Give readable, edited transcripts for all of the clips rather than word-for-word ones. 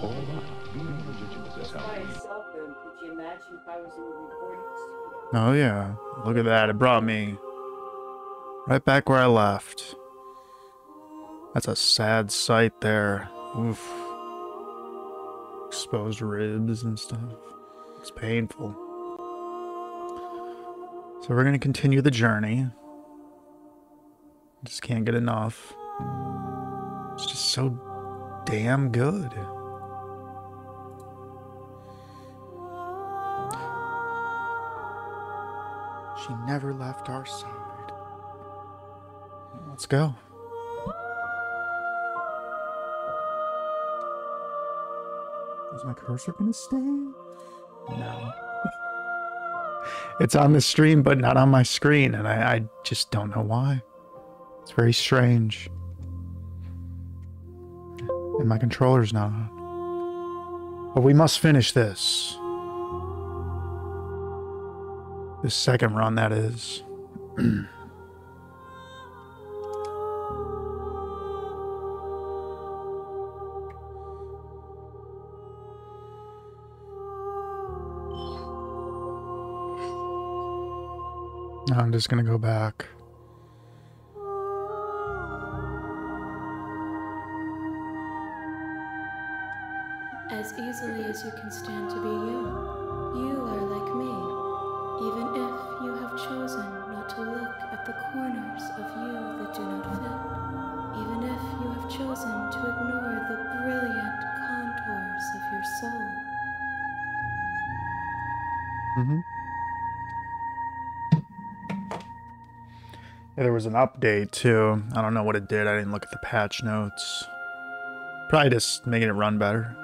for a while. That's how we... Could you imagine if I was in the recording studio? Oh yeah, look at that. It brought me right back where I left. That's a sad sight there. Oof. Exposed ribs and stuff. It's painful. So we're going to continue the journey. Just can't get enough. It's just so damn good. She never left our side. Let's go. Is my cursor gonna stay? No. It's on the stream, but not on my screen, and I just don't know why. It's very strange. And my controller's not on. But we must finish this. This second run, that is. Now I'm just gonna go back. As easily as you can stand to be you, you are like me. Even if you have chosen not to look at the corners of you that do not fit, even if you have chosen to ignore the brilliant contours of your soul. Yeah, there was an update too. I don't know what it did. I didn't look at the patch notes. Probably just making it run better.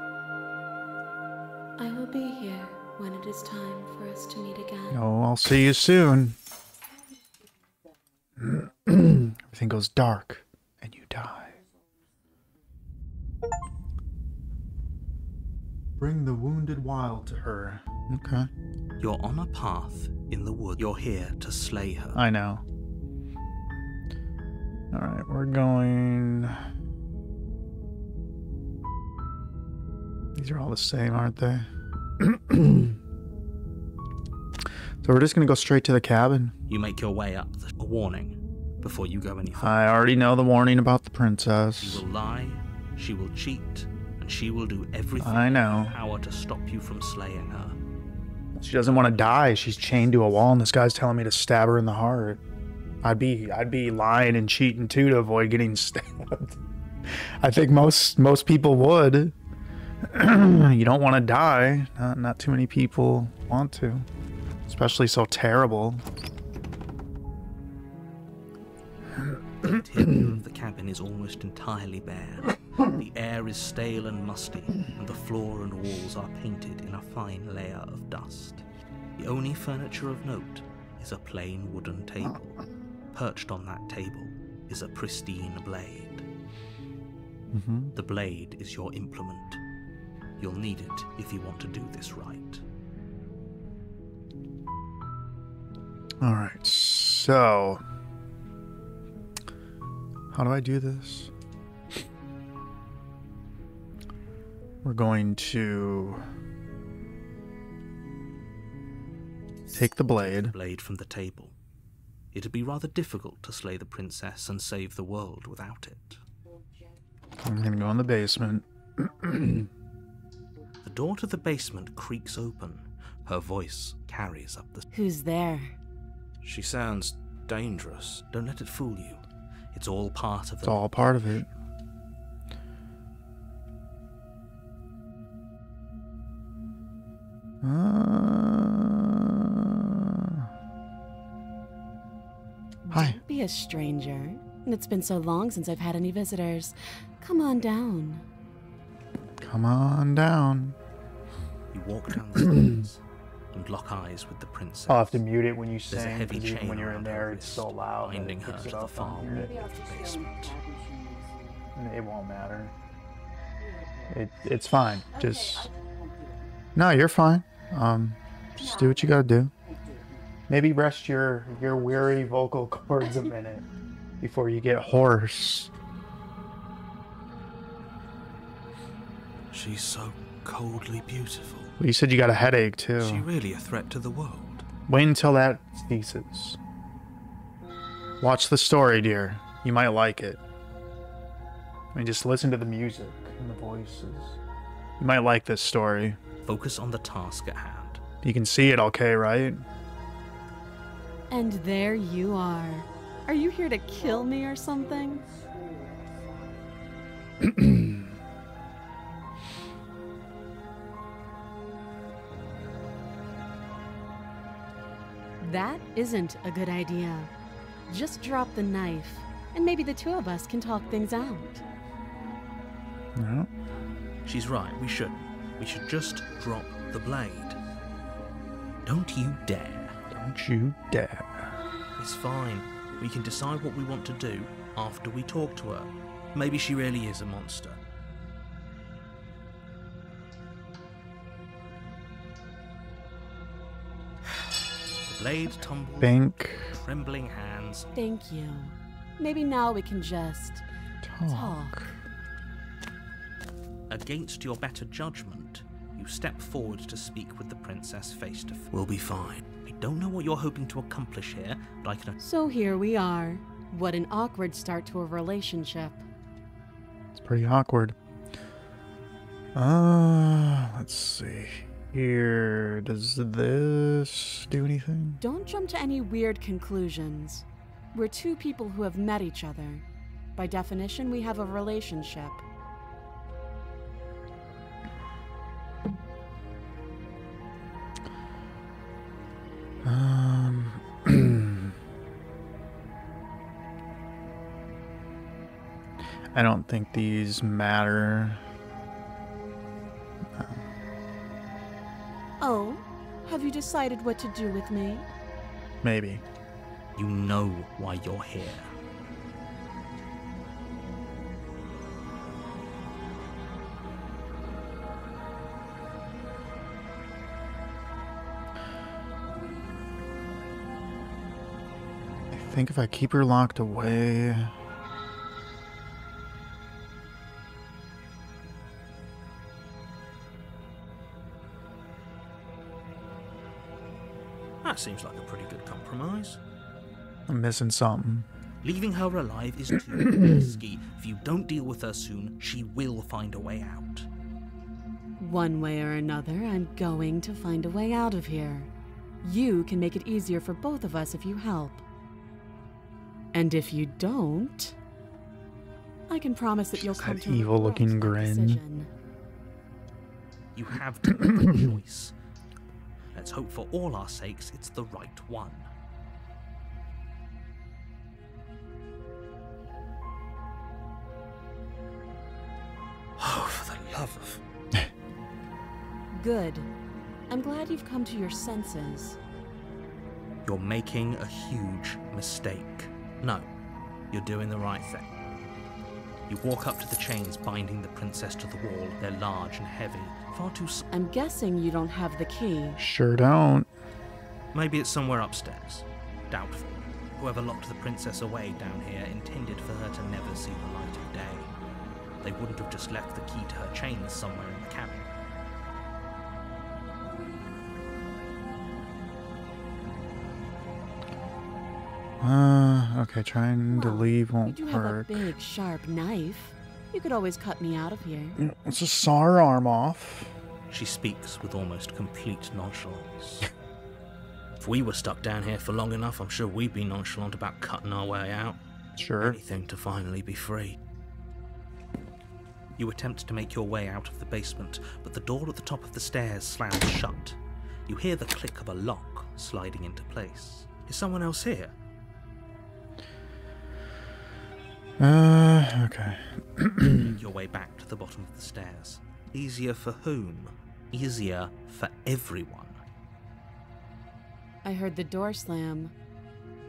I will be here when it is time for us to meet again. Oh, I'll see you soon. Everything goes dark and you die. Bring the wounded wild to her. Okay. You're on a path in the wood. You're here to slay her. I know. Alright, we're going... These are all the same, aren't they? So we're just gonna go straight to the cabin. You make your way up. A warning before you go any further. I already know the warning about the princess. She will lie, she will cheat, and she will do everything I know. in her power to stop you from slaying her. She doesn't want to die. She's chained to a wall, and this guy's telling me to stab her in the heart. I'd be lying and cheating too to avoid getting stabbed. I think most people would. You don't want to die. Not too many people want to, especially so terrible. The interior of the cabin is almost entirely bare. The air is stale and musty, and the floor and walls are painted in a fine layer of dust. The only furniture of note is a plain wooden table. Perched on that table is a pristine blade. The blade is your implement. You'll need it if you want to do this right. Alright, so... How do I do this? We're going to... take the blade. Blade from the table. It'd be rather difficult to slay the princess and save the world without it. I'm gonna go in the basement. The door to the basement creaks open. Her voice carries up the... Who's there? She sounds dangerous. Don't let it fool you. It's all part of the... It's all part of it. Hi. Don't be a stranger. It's been so long since I've had any visitors. Come on down. Come on down. You walk down the stairs and lock eyes with the princess. I'll have to mute it when you There's a sing, heavy because even chain when you're in around there, her it's so wrist, loud that binding it her picks to it the up far on wall here. of the basement. It won't matter. It's fine. Just... No, you're fine. Just do what you gotta do. Maybe rest your weary vocal cords a minute before you get hoarse. She's so coldly beautiful. Well, you said you got a headache, too. Is she really a threat to the world? Wait until that ceases. Watch the story, dear. You might like it. I mean, just listen to the music and the voices. You might like this story. Focus on the task at hand. You can see it okay, right? And there you are. Are you here to kill me or something? That isn't a good idea. Just drop the knife, and maybe the two of us can talk things out. No. She's right, we shouldn't. We should just drop the blade. Don't you dare. Don't you dare. It's fine. We can decide what we want to do after we talk to her. Maybe she really is a monster. The blade tumbled Think. with trembling hands. Thank you. Maybe now we can just talk. Against your better judgment, you step forward to speak with the princess face to face. We'll be fine. I don't know what you're hoping to accomplish here, but I can... So here we are. What an awkward start to a relationship. It's pretty awkward. Let's see. Here, does this do anything? Don't jump to any weird conclusions. We're two people who have met each other. By definition, we have a relationship. I don't think these matter. Oh, have you decided what to do with me? Maybe. You know why you're here. I think if I keep her locked away... That seems like a pretty good compromise. I'm missing something. Leaving her alive is too risky. If you don't deal with her soon, she will find a way out. One way or another, I'm going to find a way out of here. You can make it easier for both of us if you help. And if you don't, I can promise that you'll Just come that to evil-looking regret that grin. decision. You have to make a choice. Let's hope for all our sakes it's the right one. Oh, for the love of... Good. I'm glad you've come to your senses. You're making a huge mistake. No, you're doing the right thing. You walk up to the chains binding the princess to the wall. They're large and heavy, far too... I'm guessing you don't have the key. Sure don't. Maybe it's somewhere upstairs. Doubtful. Whoever locked the princess away down here intended for her to never see the light of day. They wouldn't have just left the key to her chains somewhere in the cabin. Okay, trying to Well, leave You won't do have a work. big, sharp knife. You could always cut me out of here. Let's just saw her arm off. She speaks with almost complete nonchalance. If we were stuck down here for long enough, I'm sure we'd be nonchalant about cutting our way out. Sure. Anything to finally be free. You attempt to make your way out of the basement, but the door at the top of the stairs slams shut. You hear the click of a lock sliding into place. Is someone else here? Okay. Make your way back to the bottom of the stairs. Easier for whom? Easier for everyone. I heard the door slam.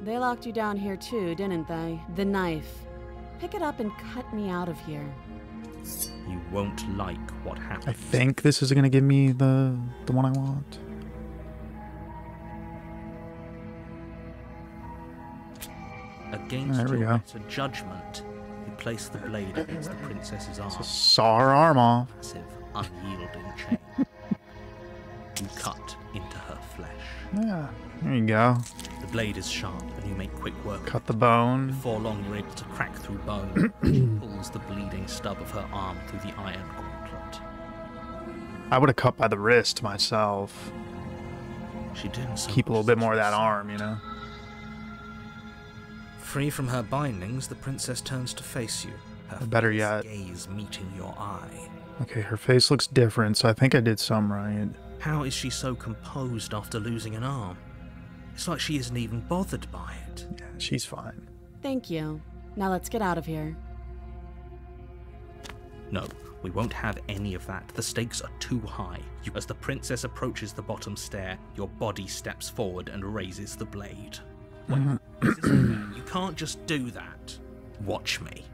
They locked you down here too, didn't they? The knife. Pick it up and cut me out of here. You won't like what happens. I think this is gonna give me the one I want. Against There we your go. better judgment, you place the blade against the princess's arm. Just saw her arm off. Massive, unyielding chain. You cut into her flesh. Yeah, there you go. The blade is sharp, and you make quick work. Cut the bone. Before long, you're able to crack through bone. She pulls the bleeding stub of her arm through the iron gauntlet. I would have cut by the wrist myself. She didn't so Keep a little bit more of that arm, you know? Free from her bindings, the princess turns to face you. Her Better yet. gaze meeting your eye. Okay, her face looks different, so I think I did some right. How is she so composed after losing an arm? It's like she isn't even bothered by it. Yeah, she's fine. Thank you. Now let's get out of here. No, we won't have any of that. The stakes are too high. As the princess approaches the bottom stair, your body steps forward and raises the blade. Wait, is this fair? You can't just do that. Watch me.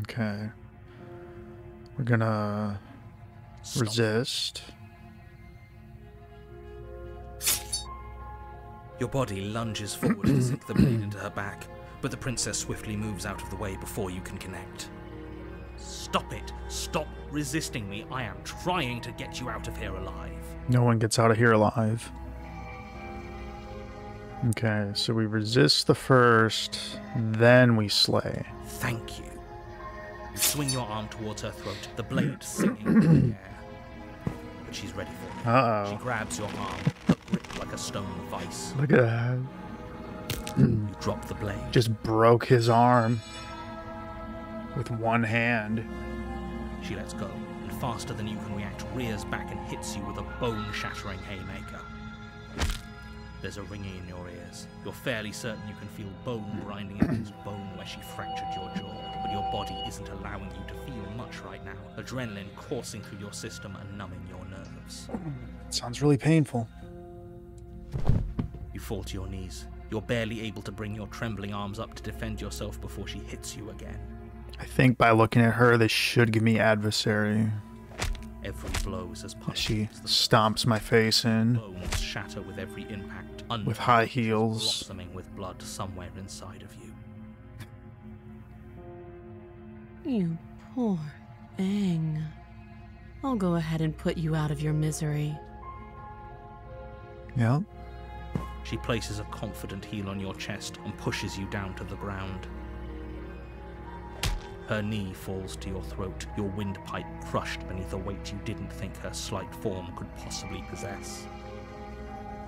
Okay. We're gonna Stop. resist. Your body lunges forward to sink the blade into her back, but the princess swiftly moves out of the way before you can connect. Stop it! Stop resisting me! I am trying to get you out of here alive. No one gets out of here alive. Okay, so we resist the first, then we slay. Thank you. You swing your arm towards her throat, the blade singing in the air. But she's ready for it. Uh-oh. She grabs your arm, her grip like a stone vice. Look at that. You drop the blade. Just broke his arm with one hand. She lets go, and faster than you can react, rears back and hits you with a bone-shattering haymaker. There's a ringing in your ears. You're fairly certain you can feel bone grinding against bone where she fractured your jaw, but your body isn't allowing you to feel much right now. Adrenaline coursing through your system and numbing your nerves. Sounds really painful. You fall to your knees. You're barely able to bring your trembling arms up to defend yourself before she hits you again. I think by looking at her, this should give me adversary. Every blow is as punishing She as the stomps my face in bones shatter with every impact. with high heels. Blossoming with blood somewhere inside of you. You poor thing. I'll go ahead and put you out of your misery. Yep. She places a confident heel on your chest and pushes you down to the ground. Her knee falls to your throat, your windpipe crushed beneath a weight you didn't think her slight form could possibly possess.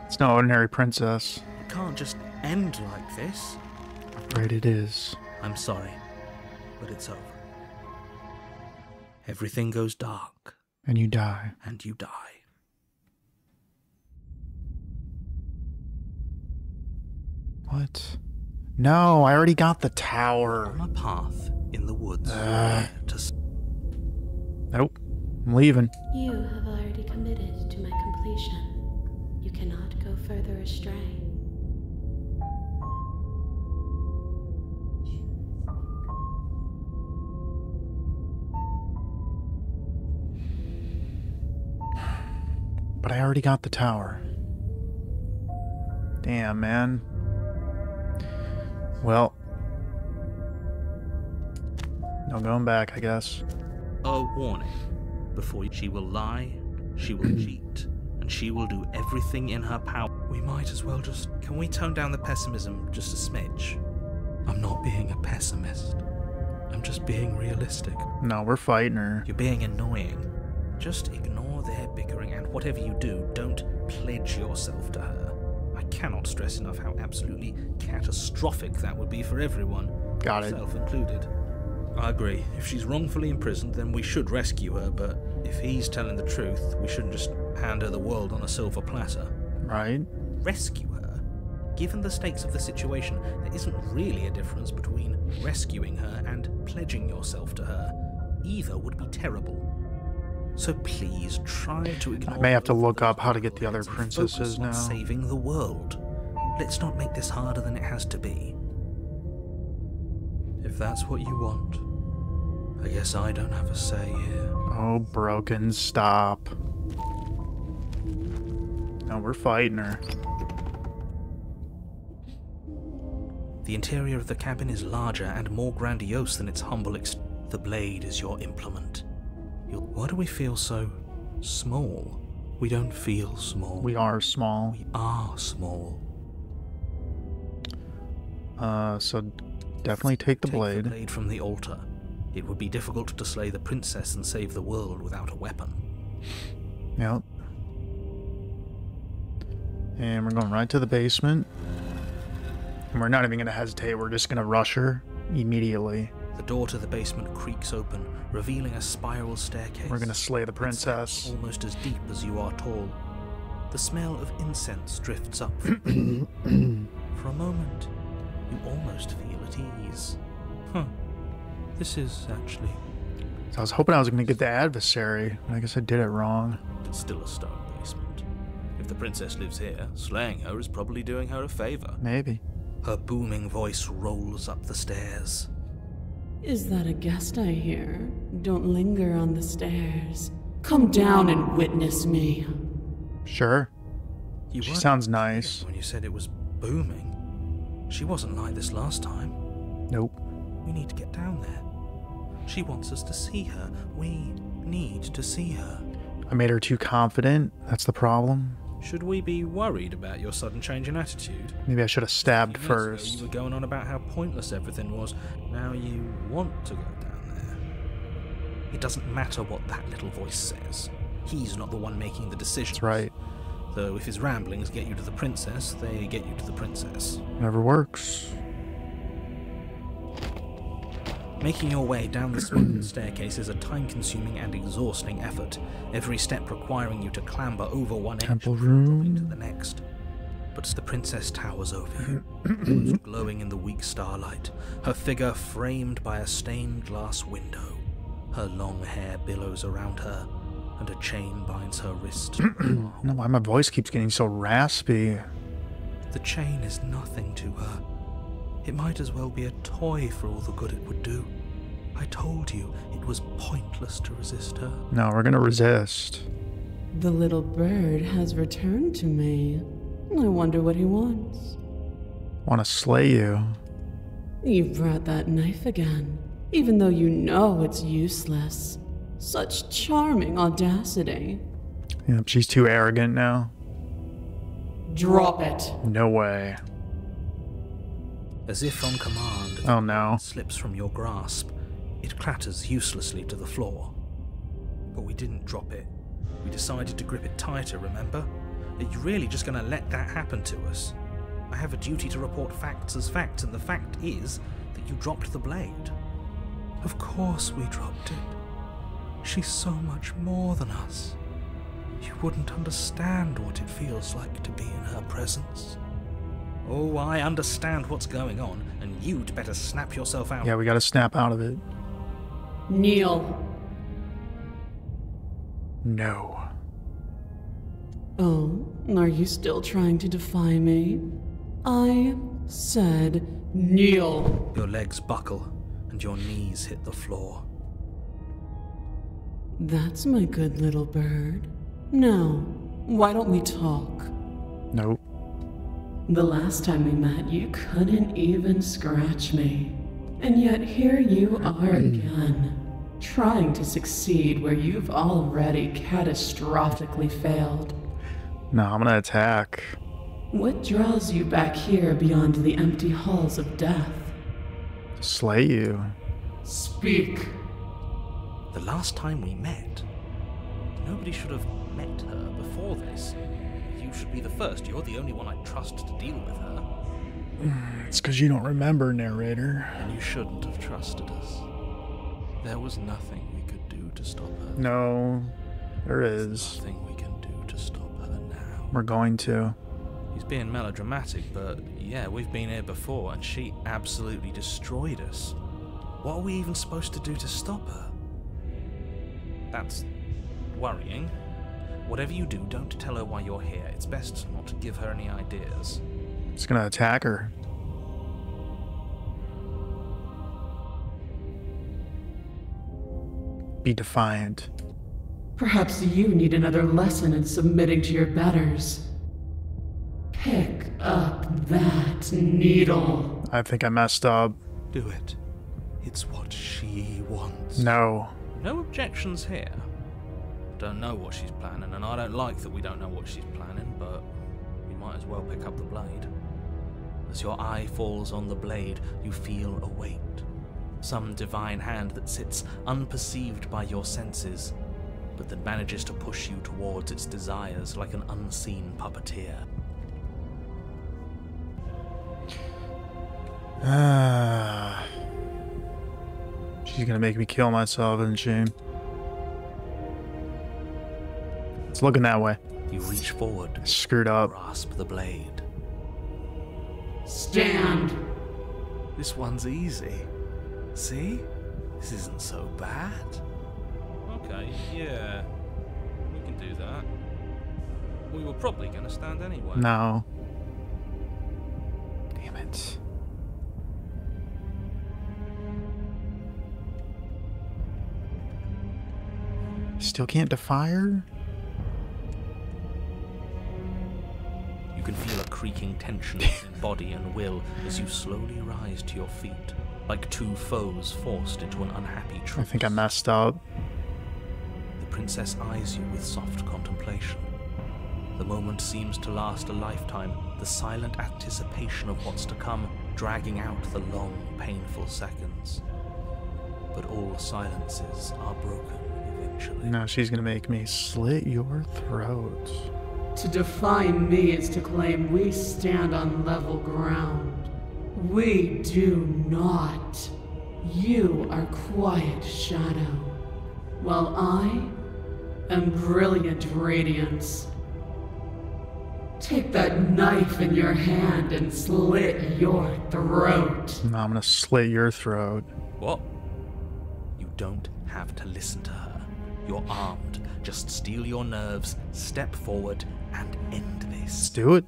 It's no ordinary princess. It can't just end like this. I'm afraid it is. I'm sorry, but it's over. Everything goes dark, And you die. and you die. What? No, I already got the tower. On a path in the woods to Nope. I'm leaving. You have already committed to my completion. You cannot go further astray. But I already got the tower. Damn, man. Well. No going back, I guess. a warning. Before she will lie, she will cheat, and she will do everything in her power. We might as well just... Can we tone down the pessimism just a smidge? I'm not being a pessimist. I'm just being realistic. No, we're fighting her. You're being annoying. Just ignore their bickering, and whatever you do, don't pledge yourself to her. I cannot stress enough how absolutely catastrophic that would be for everyone. Got it. Self included. I agree. If she's wrongfully imprisoned, then we should rescue her, but if he's telling the truth, we shouldn't just hand her the world on a silver platter. Right? Rescue her? Given the stakes of the situation, there isn't really a difference between rescuing her and pledging yourself to her. Either would be terrible. So please try to ignore... I may have to both look those up how to get the other words and princesses focus on now. saving the world. Let's not make this harder than it has to be. If that's what you want, I guess I don't have a say here. Oh, broken, stop. No, we're fighting her. The interior of the cabin is larger and more grandiose than its humble The blade is your implement. Why do we feel so small? We don't feel small. We are small. We are small. So definitely take the Take blade. the blade from the altar. It would be difficult to slay the princess and save the world without a weapon. Yep. And we're going right to the basement. And we're not even going to hesitate. We're just going to rush her immediately. The door to the basement creaks open, revealing a spiral staircase. We're going to slay the princess. Almost as deep as you are tall. The smell of incense drifts up from you. For a moment, you almost feel at ease. Huh. This is actually... So I was hoping I was going to get the adversary. I guess I did it wrong. It's still a stone basement. If the princess lives here, slaying her is probably doing her a favor. Maybe. Her booming voice rolls up the stairs. Is that a guest I hear? Don't linger on the stairs. Come down and witness me. Sure. You She weren't sounds nice. when you said it was booming. She wasn't like this last time. Nope. We need to get down there. She wants us to see her. We need to see her. I made her too confident. That's the problem. Should we be worried about your sudden change in attitude? Maybe I should have stabbed A few minutes ago, first. You were going on about how pointless everything was. Now you want to go down there. It doesn't matter what that little voice says. He's not the one making the decisions. That's right. So if his ramblings get you to the princess, they get you to the princess. Never works. Making your way down the spiral staircase is a time-consuming and exhausting effort, every step requiring you to clamber over one edge Temple before dropping to room. the next. But the princess towers over you, almost glowing in the weak starlight, her figure framed by a stained glass window. Her long hair billows around her, and a chain binds her wrist. I don't know why my voice keeps getting so raspy. The chain is nothing to her. It might as well be a toy for all the good it would do. I told you it was pointless to resist her. No, we're gonna resist. The little bird has returned to me. I wonder what he wants. Want to slay you. You brought that knife again, even though you know it's useless. Such charming audacity. Yep, she's too arrogant now. Drop it. No way. As if on command, Oh no. it slips from your grasp. It clatters uselessly to the floor. But we didn't drop it. We decided to grip it tighter, remember? Are you really just going to let that happen to us? I have a duty to report facts as facts, and the fact is that you dropped the blade. Of course we dropped it. She's so much more than us. You wouldn't understand what it feels like to be in her presence. Oh, I understand what's going on, and you'd better snap yourself out. Yeah, we gotta snap out of it. Kneel. No. Oh, are you still trying to defy me? I said kneel. Your legs buckle, and your knees hit the floor. That's my good little bird. Now, why don't we talk? Nope. The last time we met, you couldn't even scratch me. And yet here you are again, trying to succeed where you've already catastrophically failed. No, I'm gonna attack. What draws you back here beyond the empty halls of death? Slay you. Speak. The last time we met, nobody should have met her before this. You should be the first. You're the only one I trust to deal with her. It's because you don't remember, narrator. And you shouldn't have trusted us. There was nothing we could do to stop her. No, there is. Nothing we can do to stop her now. We're going to. He's being melodramatic, but yeah, we've been here before, and she absolutely destroyed us. What are we even supposed to do to stop her? That's worrying. Whatever you do, don't tell her why you're here. It's best not to give her any ideas. It's gonna attack her. Be defiant. Perhaps you need another lesson in submitting to your betters. Pick up that needle. I think I messed up. Do it. It's what she wants. No. No objections here. Don't know what she's planning, and I don't like that we don't know what she's planning, but we might as well pick up the blade. As your eye falls on the blade, you feel a weight. Some divine hand that sits unperceived by your senses, but that manages to push you towards its desires like an unseen puppeteer. She's gonna make me kill myself, isn't she? It's looking that way. You reach forward, Screwed up. grasp the blade. Stand! This one's easy. See? This isn't so bad. Okay, yeah. We can do that. We were probably going to stand anyway. No. Damn it. Still can't defy her? You can feel a creaking tension in body and will as you slowly rise to your feet, like two foes forced into an unhappy truce. I think I messed up. The princess eyes you with soft contemplation. The moment seems to last a lifetime, the silent anticipation of what's to come, dragging out the long, painful seconds. But all silences are broken eventually. No, she's gonna make me slit your throat. To define me is to claim we stand on level ground. We do not. You are quiet shadow, while I am brilliant radiance. Take that knife in your hand and slit your throat. No, I'm gonna slit your throat. What? You don't have to listen to her. You're armed. Just steel your nerves, step forward, and end Let's this. do it.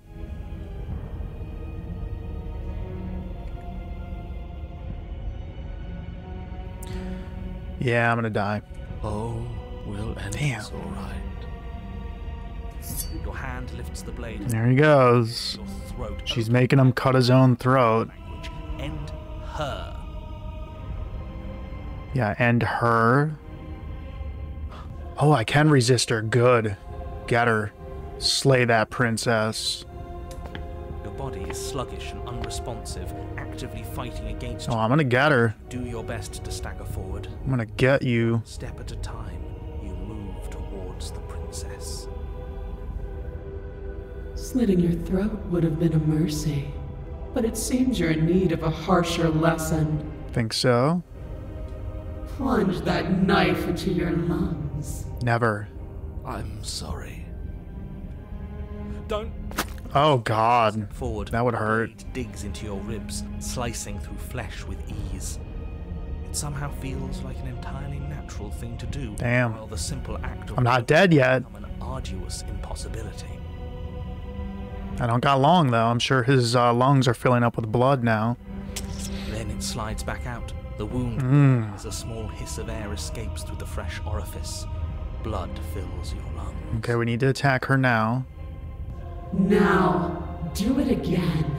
Yeah, I'm gonna die. Oh, we'll end Damn. this all right. Your hand lifts the blade. There he goes. Your throat. She's making him cut his own throat. Language. End her. Yeah, and her. Oh, I can resist her. Good. Get her. Slay that princess. Your body is sluggish and unresponsive, actively fighting against Oh, you. I'm gonna get her. Do your best to stagger forward. I'm gonna get you. Step at a time, you move towards the princess. Slitting your throat would have been a mercy, but it seems you're in need of a harsher lesson. Think so? Plunge that knife into your lungs. Never. I'm sorry. Don't Oh, God. forward. That would hurt. The blade digs into your ribs, slicing through flesh with ease. It somehow feels like an entirely natural thing to do. Damn. While the simple act of I'm not dead yet. become an arduous impossibility. I don't got long, though. I'm sure his lungs are filling up with blood now. Then it slides back out. The wound as a small hiss of air escapes through the fresh orifice. Blood fills your lungs. Okay, we need to attack her now. Now, do it again.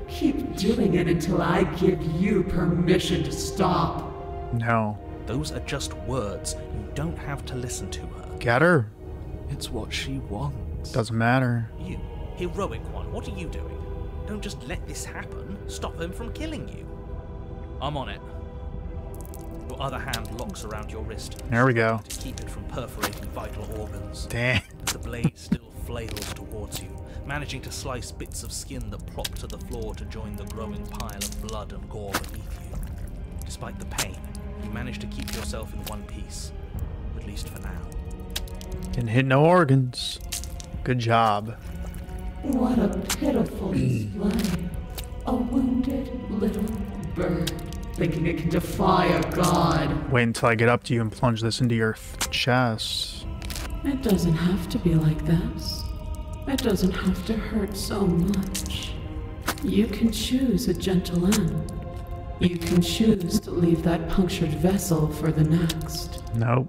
Keep doing it until I give you permission to stop. No. Those are just words. You don't have to listen to her. Get her. It's what she wants. Doesn't matter. You, heroic one, what are you doing? Don't just let this happen. Stop him from killing you. I'm on it. Your other hand locks around your wrist. There we go. To keep it from perforating vital organs. Damn. The blade still flails towards you, managing to slice bits of skin that plop to the floor to join the growing pile of blood and gore beneath you. Despite the pain, you manage to keep yourself in one piece. At least for now. Didn't hit no organs. Good job. What a pitiful display. A wounded little bird thinking it can defy a god. Wait until I get up to you and plunge this into your chest. It doesn't have to be like this. It doesn't have to hurt so much. You can choose a gentle end. You can choose to leave that punctured vessel for the next. Nope.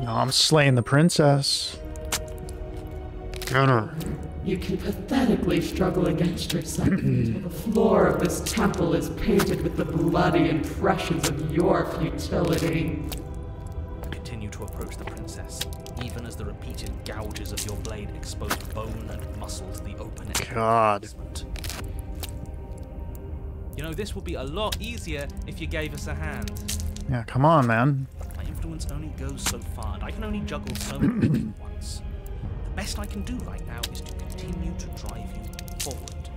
No, I'm slaying the princess. Get her. You can pathetically struggle against yourself until the floor of this temple is painted with the bloody impressions of your futility. Continue to approach the princess, even as the repeated gouges of your blade expose bone and muscle to the open edge. God. You know, this would be a lot easier if you gave us a hand. Yeah, come on, man. My influence only goes so far, and I can only juggle so many things at once. The best I can do right now is to continue to drive you forward.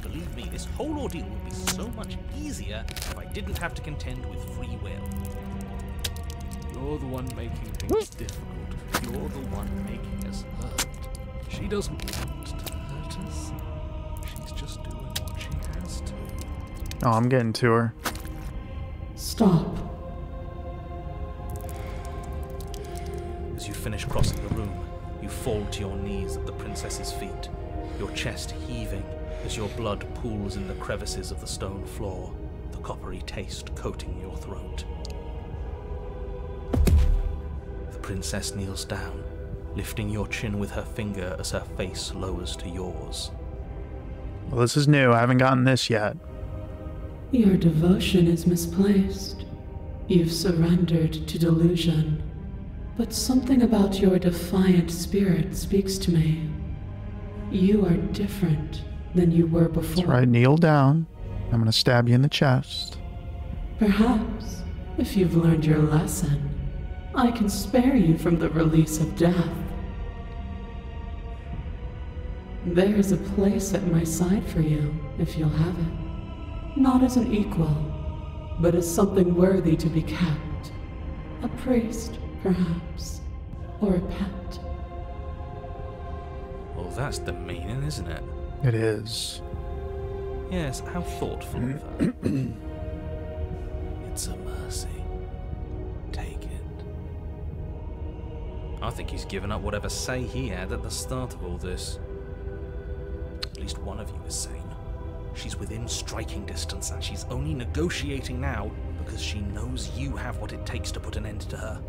Believe me, this whole ordeal would be so much easier if I didn't have to contend with free will. You're the one making things difficult. You're the one making us hurt. She doesn't want to hurt us. She's just doing what she has to. Oh, I'm getting to her. Stop. As you finish crossing the room, you fall to your knees at the princess's feet, your chest heaving as your blood pools in the crevices of the stone floor, the coppery taste coating your throat. The princess kneels down, lifting your chin with her finger as her face lowers to yours. Well, this is new. I haven't gotten this yet. Your devotion is misplaced. You've surrendered to delusion. But something about your defiant spirit speaks to me. You are different than you were before. That's right. Kneel down. I'm going to stab you in the chest. Perhaps, if you've learned your lesson, I can spare you from the release of death. There's a place at my side for you, if you'll have it. Not as an equal, but as something worthy to be kept. A priest, perhaps, or a pet. Well, that's the meaning, isn't it? It is. Yes, how thoughtful of her. It's a mercy. Take it. I think he's given up whatever say he had at the start of all this. At least one of you is sane. She's within striking distance, and she's only negotiating now because she knows you have what it takes to put an end to her.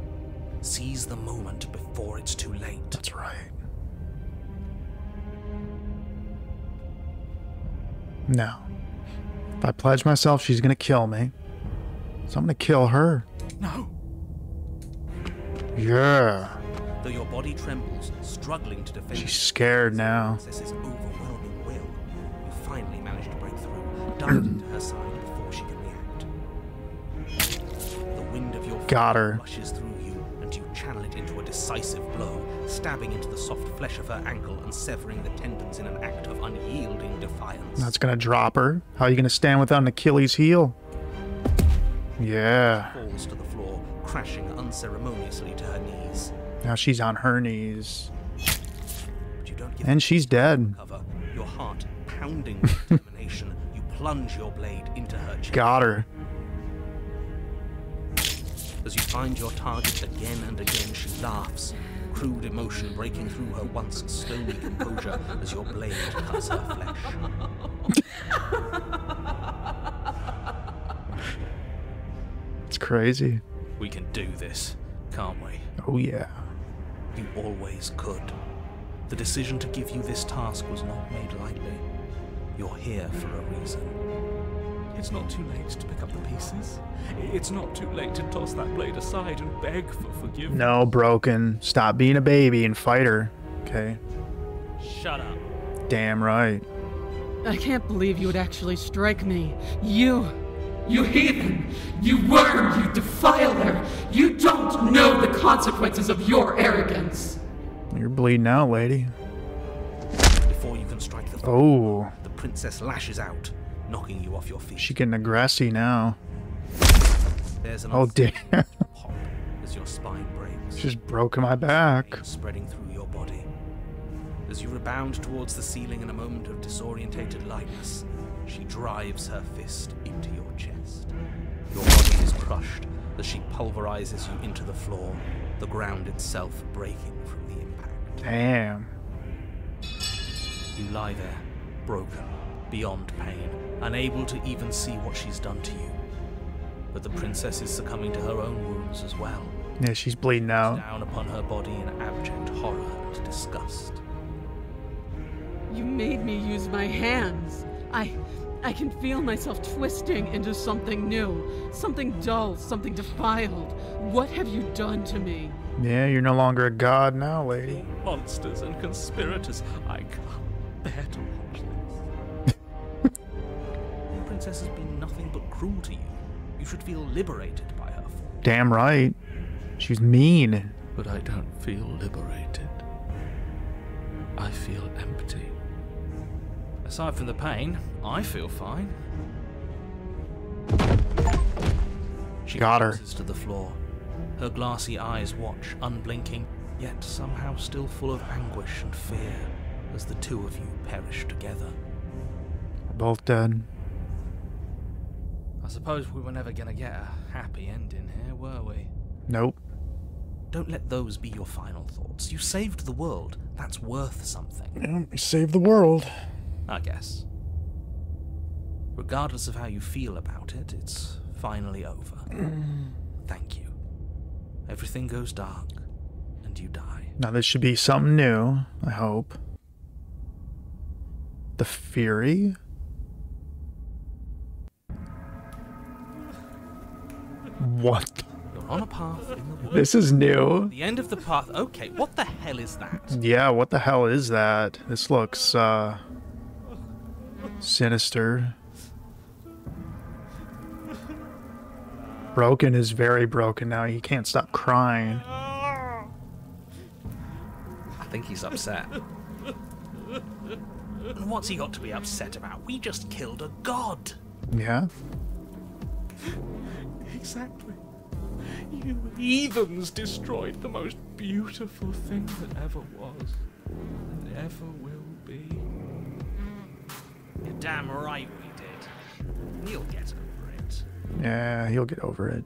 Seize the moment before it's too late. That's right. No. If I pledge myself, she's going to kill me. So I'm going to kill her. No! Yeah. Though your body trembles, struggling to defend... She's scared now. This overwhelming will. You finally manage to break through, dive into her side before she can react. The wind of your Got her. rushes through you, and you channel it into a decisive blow, stabbing into the soft flesh of her ankle and severing the tendons in an act of unyielding defiance. That's going to drop her. How are you going to stand without an Achilles heel? Yeah. Falls to the floor, crashing unceremoniously to her knees. Now she's on her knees. But you don't give And she's dead. cover. Your heart pounding with determination, you plunge your blade into her chest. Got her. As you find your target again and again, she laughs, crude emotion breaking through her once stony composure as your blade cuts her flesh. It's crazy. We can do this, can't we? Oh, yeah. You always could. The decision to give you this task was not made lightly. You're here for a reason. It's not too late to pick up the pieces. It's not too late to toss that blade aside and beg for forgiveness. No, Broken. Stop being a baby and fight her. Okay. Shut up. Damn right. I can't believe you would actually strike me. You heathen! You worm! You defiler! You don't know the consequences of your arrogance! You're bleeding out, lady. Before you can strike the Oh. the princess lashes out, knocking you off your feet. She's getting aggressive now. There's an Oh, damn. pop as your spine breaks. Just broke my back. Pain spreading through your body. As you rebound towards the ceiling in a moment of disorientated lightness, she drives her fist into your chest. Your body is crushed as she pulverizes you into the floor, the ground itself breaking from the impact. Damn. You lie there, broken, beyond pain, unable to even see what she's done to you. But the princess is succumbing to her own wounds as well. Yeah, she's bleeding out. Down upon her body in abject horror and disgust. You made me use my hands. I can feel myself twisting into something new, something dull, something defiled. What have you done to me? Yeah, you're no longer a god now, lady. Monsters and conspirators. I can't bear to watch this. The princess has been nothing but cruel to you. You should feel liberated by her fall. Damn right. She's mean. But I don't feel liberated. I feel empty. Aside from the pain, I feel fine. She Got her. collapses to the floor. Her glassy eyes watch, unblinking, yet somehow still full of anguish and fear, as the two of you perish together. We're both dead. I suppose we were never gonna get a happy ending here, were we? Nope. Don't let those be your final thoughts. You saved the world. That's worth something. Yeah, we saved the world. I guess. Regardless of how you feel about it, it's finally over. Thank you. Everything goes dark, and you die. Now this should be something new, I hope. The Fury? What? You're on a path in the woods. This is new. The end of the path. Okay, what the hell is that? Yeah, what the hell is that? This looks, sinister. Broken is very broken now. He can't stop crying. I think he's upset. And what's he got to be upset about? We just killed a god. Yeah? Exactly. You heathens destroyed the most beautiful thing that ever was, and ever will be. You're damn right we did. You'll get over it. Yeah, he'll get over it.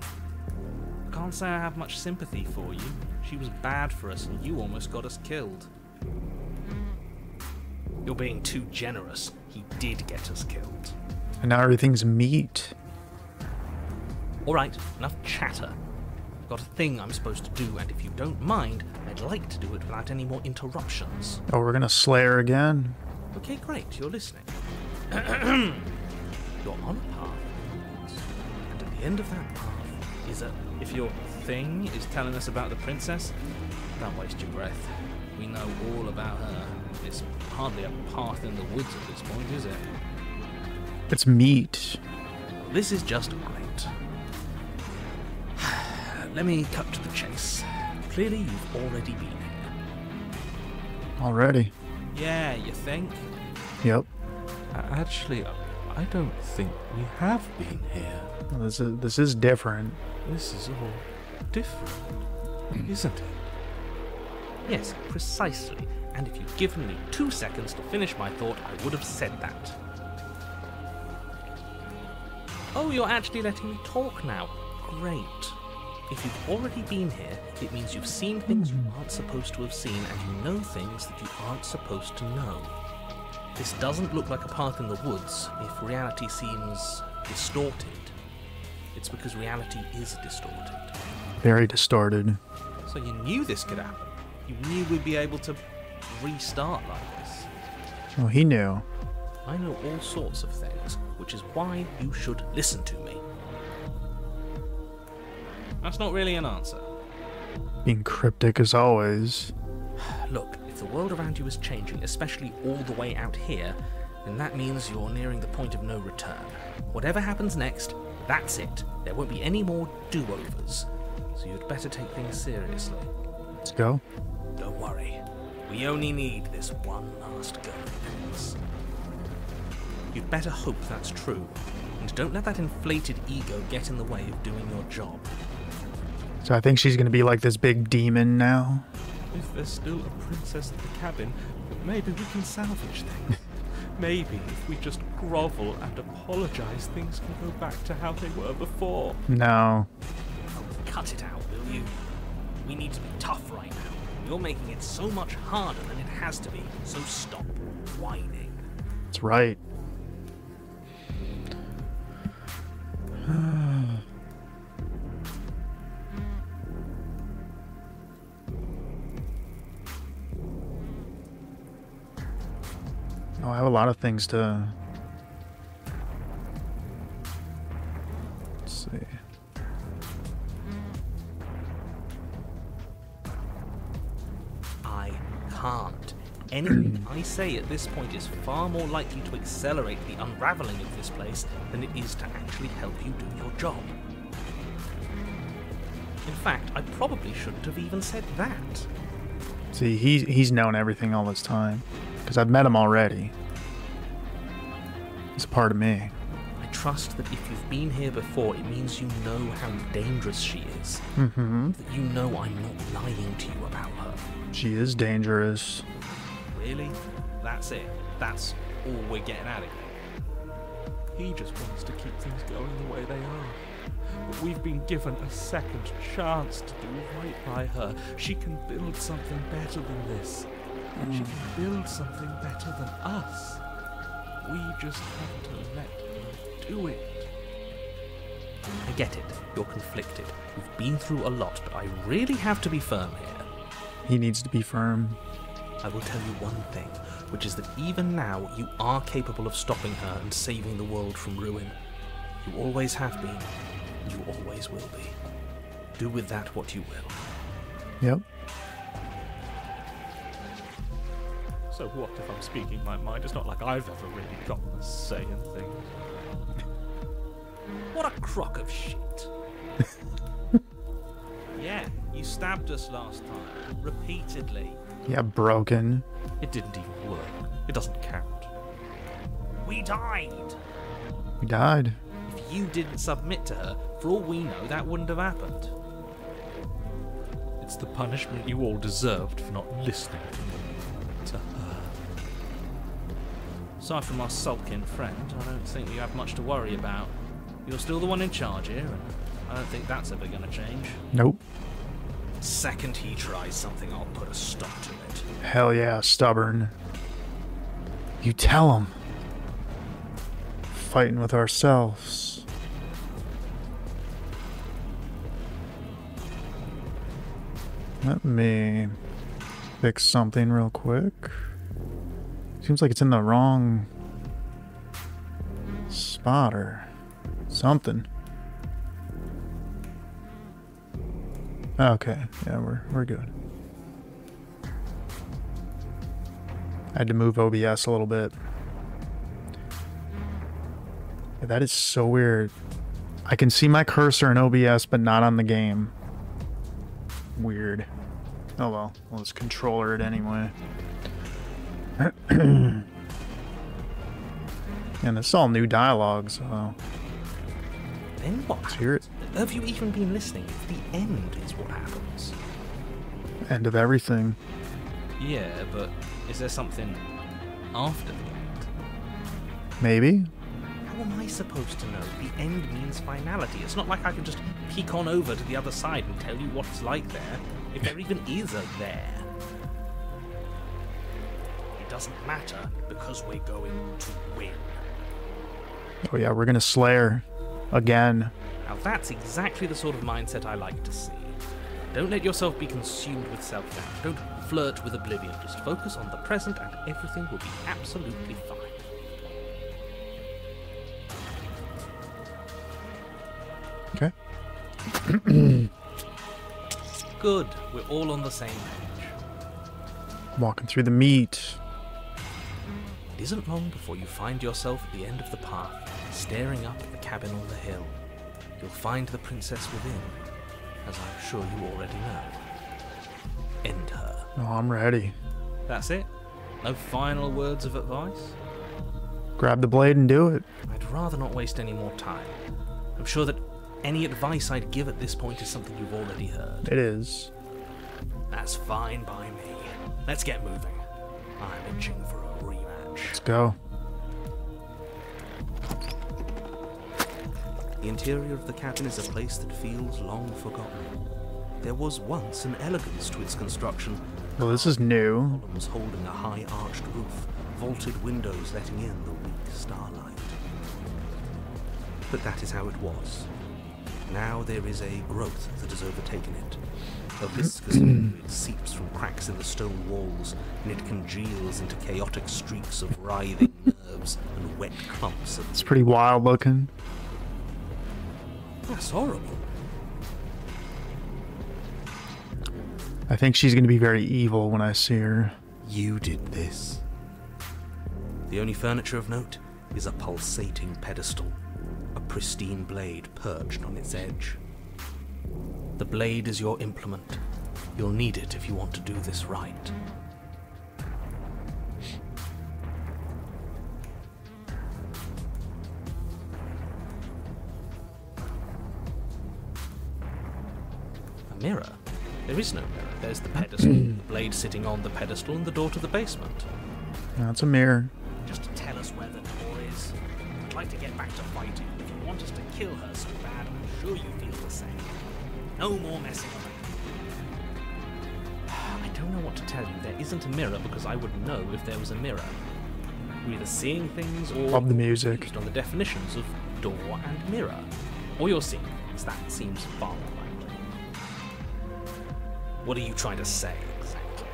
I can't say I have much sympathy for you. She was bad for us and you almost got us killed. You're being too generous. He did get us killed. And now everything's meat. Alright, enough chatter. I've got a thing I'm supposed to do, and if you don't mind, I'd like to do it without any more interruptions. Oh, we're gonna slay her again? Okay, great, you're listening. You're on a path, and at the end of that path is a... If your thing is telling us about the princess, don't waste your breath. We know all about her. It's hardly a path in the woods at this point, is it? It's meat. This is just great. Let me cut to the chase. Clearly you've already been here. Already. Yeah, you think? Yep. Actually, I don't think we have been here. This is different. This is all different, isn't it? Yes, precisely. And if you'd given me 2 seconds to finish my thought, I would have said that. Oh, you're actually letting me talk now. Great. If you've already been here, it means you've seen things you aren't supposed to have seen, and you know things that you aren't supposed to know. This doesn't look like a path in the woods if reality seems distorted. It's because reality is distorted. Very distorted. So you knew this could happen. You knew we'd be able to restart like this. Well, he knew. I know all sorts of things, which is why you should listen to me. That's not really an answer. Being cryptic as always. Look, if the world around you is changing, especially all the way out here, then that means you're nearing the point of no return. Whatever happens next, that's it. There won't be any more do-overs. So you'd better take things seriously. Let's go. Don't worry. We only need this one last go at this. You'd better hope that's true. And don't let that inflated ego get in the way of doing your job. So I think she's gonna be like this big demon now. If there's still a princess at the cabin, maybe we can salvage things. Maybe if we just grovel and apologize, things can go back to how they were before. No. Oh, cut it out, will you? We need to be tough right now. You're making it so much harder than it has to be, so stop whining. That's right. Oh, I have a lot of things to... Let's see. I can't. Anything I say at this point is far more likely to accelerate the unraveling of this place than it is to actually help you do your job. In fact, I probably shouldn't have even said that. See, he's known everything all this time. Because I've met him already. He's a part of me. I trust that if you've been here before, it means you know how dangerous she is. Mm-hmm. That you know I'm not lying to you about her. She is dangerous. Really? That's it? That's all we're getting out of here? He just wants to keep things going the way they are. But we've been given a second chance to do right by her. She can build something better than this. She can build something better than us. We just have to let her do it. I get it. You're conflicted. You've been through a lot, but I really have to be firm here. He needs to be firm. I will tell you one thing, which is that even now you are capable of stopping her and saving the world from ruin. You always have been. You always will be. Do with that what you will. Yep. So what if I'm speaking my mind? It's not like I've ever really gotten a say in things. What a crock of shit. Yeah, you stabbed us last time. Repeatedly. Yeah, broken. It didn't even work. It doesn't count. We died. We died. If you didn't submit to her, for all we know, that wouldn't have happened. It's the punishment you all deserved for not listening to her. Aside from our sulking friend, I don't think you have much to worry about. You're still the one in charge here, and I don't think that's ever going to change. Nope. Second he tries something, I'll put a stop to it. Hell yeah, stubborn. You tell him. Fighting with ourselves. Let me fix something real quick. Seems like it's in the wrong spot or something. Okay, yeah, we're good. I had to move OBS a little bit. Yeah, that is so weird. I can see my cursor in OBS, but not on the game. Weird. Oh well, we'll just controller it anyway. And this is all new dialogue, so... Then what? Let's hear it. Have you even been listening? The end is what happens. End of everything. Yeah, but is there something after the end? Maybe? How am I supposed to know? The end means finality. It's not like I can just peek on over to the other side and tell you what it's like there, if there even is a there. It doesn't matter, because we're going to win. Oh yeah, we're gonna slay her. Again. Now that's exactly the sort of mindset I like to see. Don't let yourself be consumed with self-doubt. Don't flirt with oblivion. Just focus on the present and everything will be absolutely fine. Okay. Good. We're all on the same page. Walking through the meat. It isn't long before you find yourself at the end of the path, staring up at the cabin on the hill. You'll find the princess within, as I'm sure you already know. End her. Oh, I'm ready. That's it? No final words of advice? Grab the blade and do it. I'd rather not waste any more time. I'm sure that any advice I'd give at this point is something you've already heard. It is. That's fine by me. Let's get moving. I'm itching for a rematch. Let's go. The interior of the cabin is a place that feels long forgotten. There was once an elegance to its construction. Well, this is new. Columns holding a high arched roof, vaulted windows letting in the weak starlight. But that is how it was. Now there is a growth that has overtaken it. A viscous fluid seeps from cracks in the stone walls, and it congeals into chaotic streaks of writhing nerves and wet clumps of... It's pretty wild looking. That's horrible. I think she's going to be very evil when I see her. You did this. The only furniture of note is a pulsating pedestal, a pristine blade perched on its edge. The blade is your implement. You'll need it if you want to do this right. A mirror? There is no mirror. There's the pedestal, the blade sitting on the pedestal, and the door to the basement. No, it's a mirror. Just to tell us where the door is. I'd like to get back to fighting. If you want us to kill her so bad, I'm sure you feel the same. No more messing around. I don't know what to tell you. There isn't a mirror because I would know if there was a mirror. We're either seeing things or Love the music. confused on the definitions of door and mirror. Or you're seeing things. That seems far more likely. What are you trying to say exactly?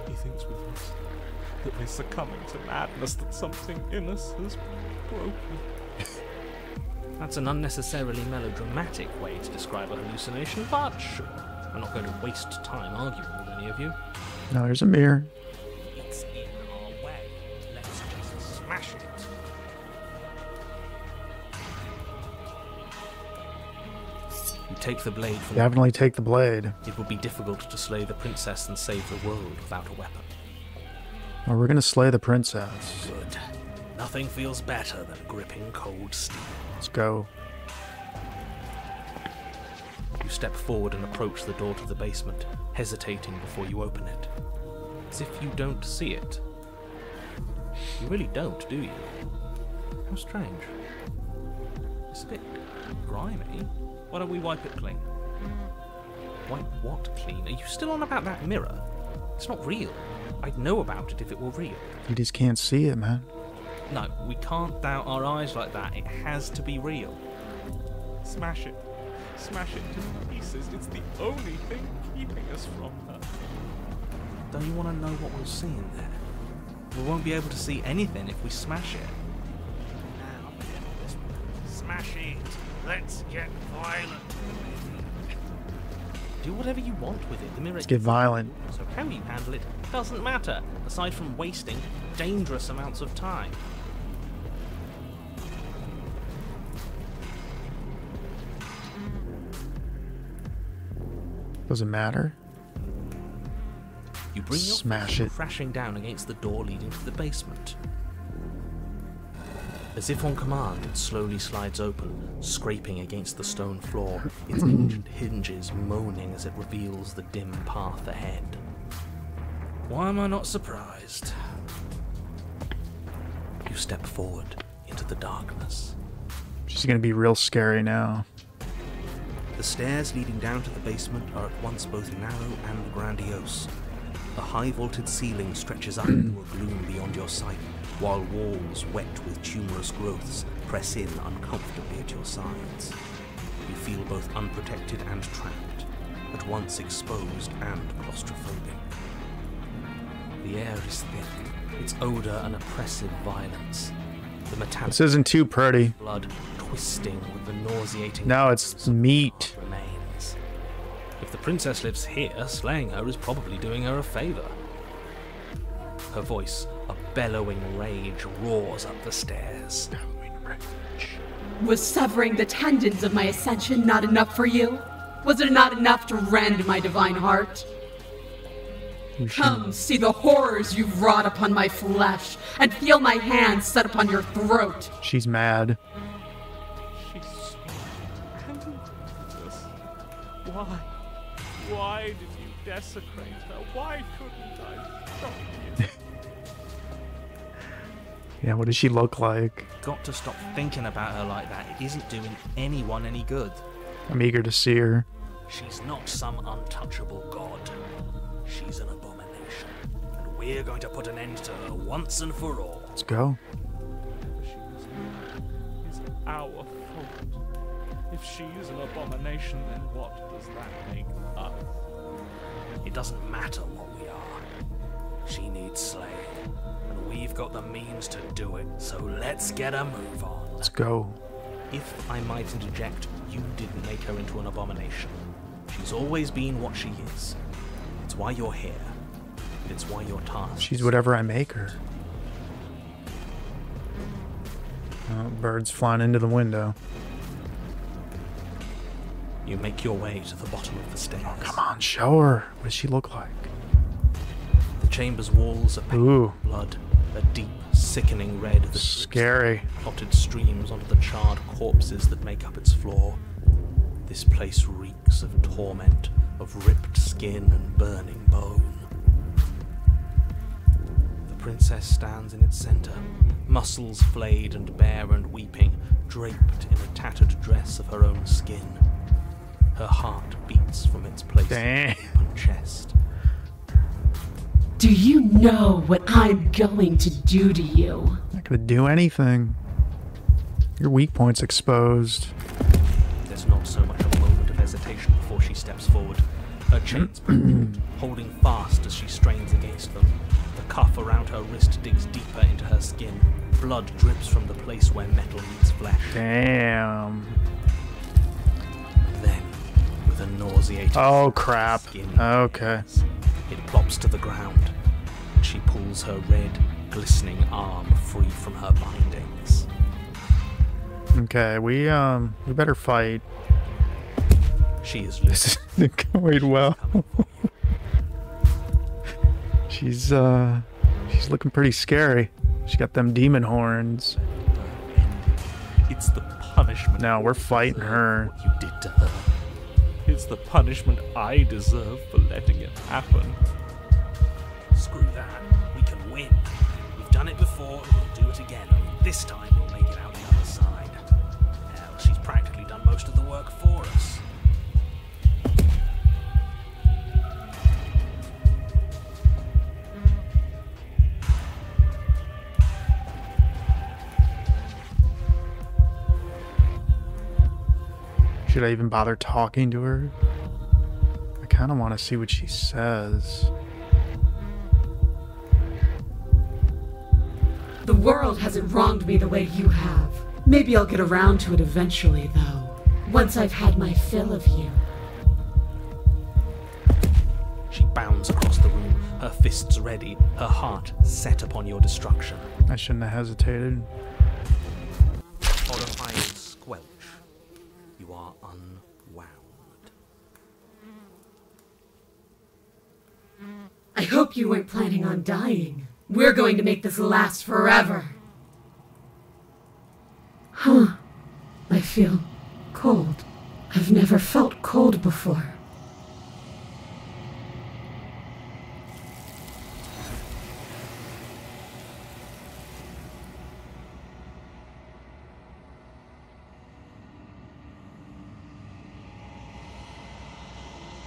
He thinks we've lost, that we're succumbing to madness, that something in us has broken. That's an unnecessarily melodramatic way to describe a hallucination, but sure. I'm not going to waste time arguing with any of you. No, there's a mirror. It's in our way. Let's just smash it. You take the blade from Definitely take the blade. It would be difficult to slay the princess and save the world without a weapon. Well, we're going to slay the princess. Good. Nothing feels better than gripping cold steel. Let's go. You step forward and approach the door to the basement, hesitating before you open it. As if you don't see it. You really don't, do you? How strange. It's a bit grimy. Why don't we wipe it clean? Wipe what clean? Are you still on about that mirror? It's not real. I'd know about it if it were real. You just can't see it, man. No, we can't doubt our eyes like that. It has to be real. Smash it. Smash it to pieces. It's the only thing keeping us from her. Don't you want to know what we'll see in there? We won't be able to see anything if we smash it. Now, smash it. Let's get violent. Do whatever you want with it. The mirror. Let's get violent. So how you handle it doesn't matter, aside from wasting dangerous amounts of time. Doesn't matter. You bring your Smash fist it. crashing down against the door leading to the basement. As if on command, it slowly slides open, scraping against the stone floor, its ancient hinges moaning as it reveals the dim path ahead. Why am I not surprised? You step forward into the darkness. She's going to be real scary now. The stairs leading down to the basement are at once both narrow and grandiose. A high-vaulted ceiling stretches up into a gloom beyond your sight, while walls wet with tumorous growths press in uncomfortably at your sides. You feel both unprotected and trapped, at once exposed and claustrophobic. The air is thick, its odor an oppressive violence. The metallic This isn't too pretty. blood twisting with the nauseating... No, it's meat. ...remains. If the princess lives here, slaying her is probably doing her a favor. Her voice, a bellowing rage, roars up the stairs. Was severing the tendons of my ascension not enough for you? Was it not enough to rend my divine heart? Come, see the horrors you've wrought upon my flesh, and feel my hands set upon your throat. She's mad. She's so us. Why? Why did you desecrate her? Why couldn't I stop you? Yeah, what does she look like? Got to stop thinking about her like that. It isn't doing anyone any good. I'm eager to see her. She's not some untouchable god. She's an abomination. And we're going to put an end to her once and for all. Let's go. Whatever she was in, it's our fault. If she's an abomination, then what does that make us? It doesn't matter what we are. She needs slaying, and we've got the means to do it, so let's get a move on. Let's go. If I might interject, you didn't make her into an abomination. She's always been what she is. It's why you're here. It's why you're tasked. She's whatever I make her. Oh, birds flying into the window. You make your way to the bottom of the stairs. Oh, come on, show her. What does she look like? The chamber's walls are packed Ooh. with blood, a deep, sickening red that drips Scary. clotted streams onto the charred corpses that make up its floor. This place reeks of torment, of ripped skin and burning bone. The princess stands in its center, muscles flayed and bare and weeping, draped in a tattered dress of her own skin. Her heart beats from its place in her open chest. Do you know what I'm going to do to you? Not gonna do anything. Your weak point's exposed. There's not so much a moment of hesitation before she steps forward. Her chains pulled, holding fast as she strains against them. The cuff around her wrist digs deeper into her skin. Blood drips from the place where metal meets flesh. Damn. Then, with a nauseating Oh crap. skin, Okay. it plops to the ground. She pulls her red, glistening arm free from her bindings. Okay, we better fight. She is This isn't going well. She's looking pretty scary. She got them demon horns. It's the punishment. Now we're fighting her. what you did to her. It's the punishment I deserve for letting it happen. Screw that. We can win. We've done it before and we'll do it again. Only this time we'll make it out the other side. Hell, she's practically done most of the work for us. Should I even bother talking to her? I kind of want to see what she says. The world hasn't wronged me the way you have. Maybe I'll get around to it eventually, though. Once I've had my fill of you. She bounds across the room, her fists ready, her heart set upon your destruction. I shouldn't have hesitated. Horrifying squelch. You are unwound. I hope you weren't planning on dying. We're going to make this last forever. Huh. I feel cold. I've never felt cold before.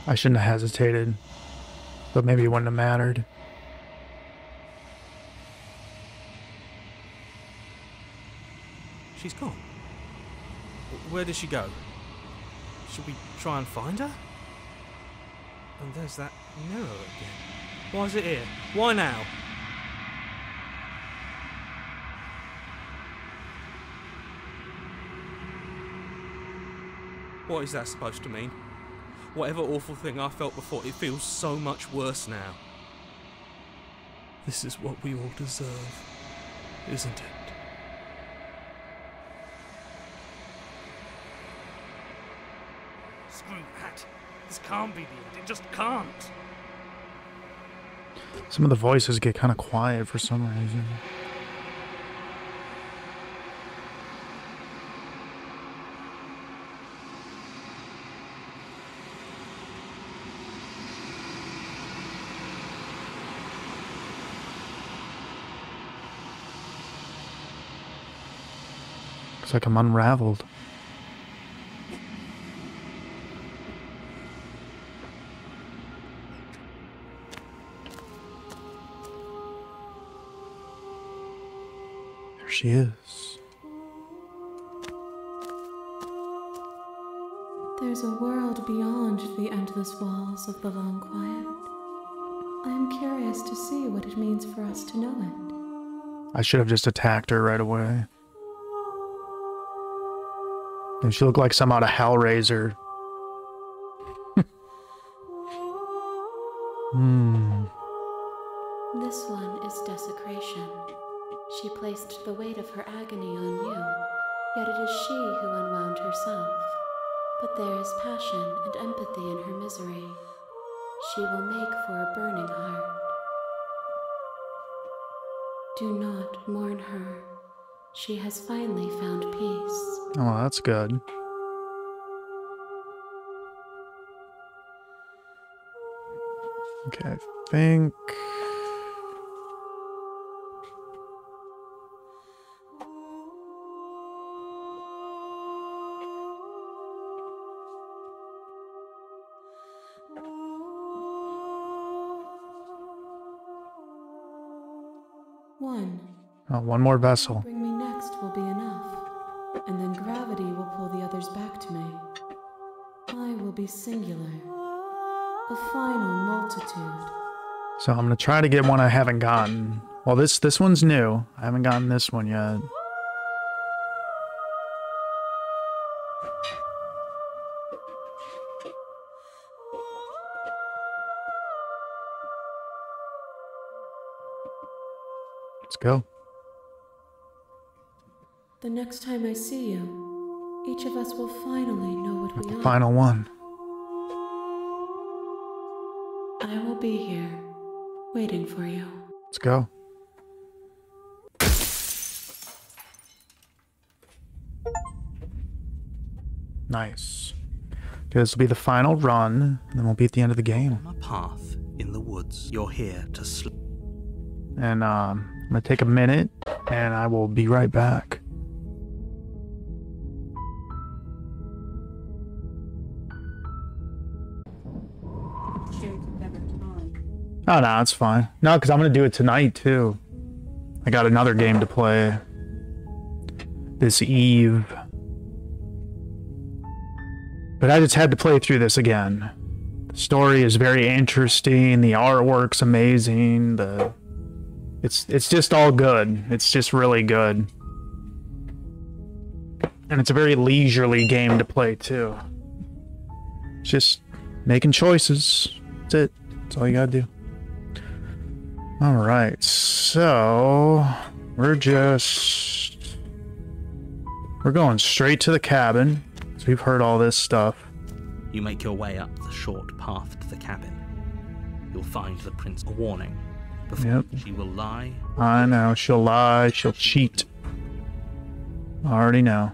I shouldn't have hesitated, but maybe it wouldn't have mattered. She's gone. Where did she go? Should we try and find her? And there's that mirror again. Why is it here? Why now? What is that supposed to mean? Whatever awful thing I felt before, it feels so much worse now. This is what we all deserve, isn't it? Screw that. This can't be the end. It just can't. Some of the voices get kind of quiet for some reason. Looks like I'm unraveled. There she is. There's a world beyond the endless walls of the long quiet. I am curious to see what it means for us to know it. I should have just attacked her right away. And she looked like some out of Hellraiser. This one is desecration. She placed the weight of her agony on you, yet it is she who unwound herself. But there is passion and empathy in her misery. She will make for a burning heart. Do not mourn her. She has finally found peace. Oh, that's good. Okay, I think... One. Oh, one more vessel. Bring me next will be enough, and then gravity will pull the others back to me. I will be singular, a final multitude. So I'm gonna try to get one I haven't gotten. Well, this one's new. I haven't gotten this one yet. Let's go. The next time I see you, each of us will finally know what we are. Final one. I will be here, waiting for you. Let's go. Nice. Okay, this will be the final run, and then we'll be at the end of the game. On a path in the woods, you're here to sleep. And I'm gonna take a minute, and I will be right back. Oh, no, it's fine. No, because I'm gonna do it tonight too. I got another game to play this eve. But I just had to play through this again. The story is very interesting, the artwork's amazing, it's just all good. It's just really good. And it's a very leisurely game to play too. It's just making choices. That's it. That's all you gotta do. Alright, so we're going straight to the cabin. So we've heard all this stuff. You make your way up the short path to the cabin. You'll find the prince a warning. Before she will lie. I know, she'll lie, she'll cheat. I already know.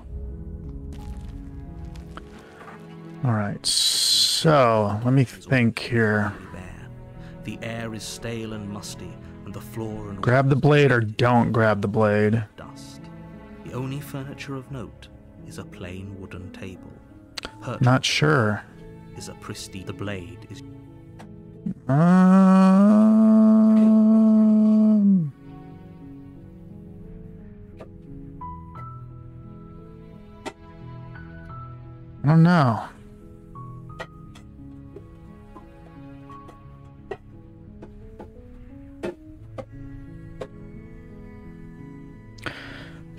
Alright, so let me think here. The air is stale and musty, and the floor and grab the blade or don't grab the blade. Dust. The only furniture of note is a plain wooden table. Not sure. Is a pristine. The blade is. I don't know.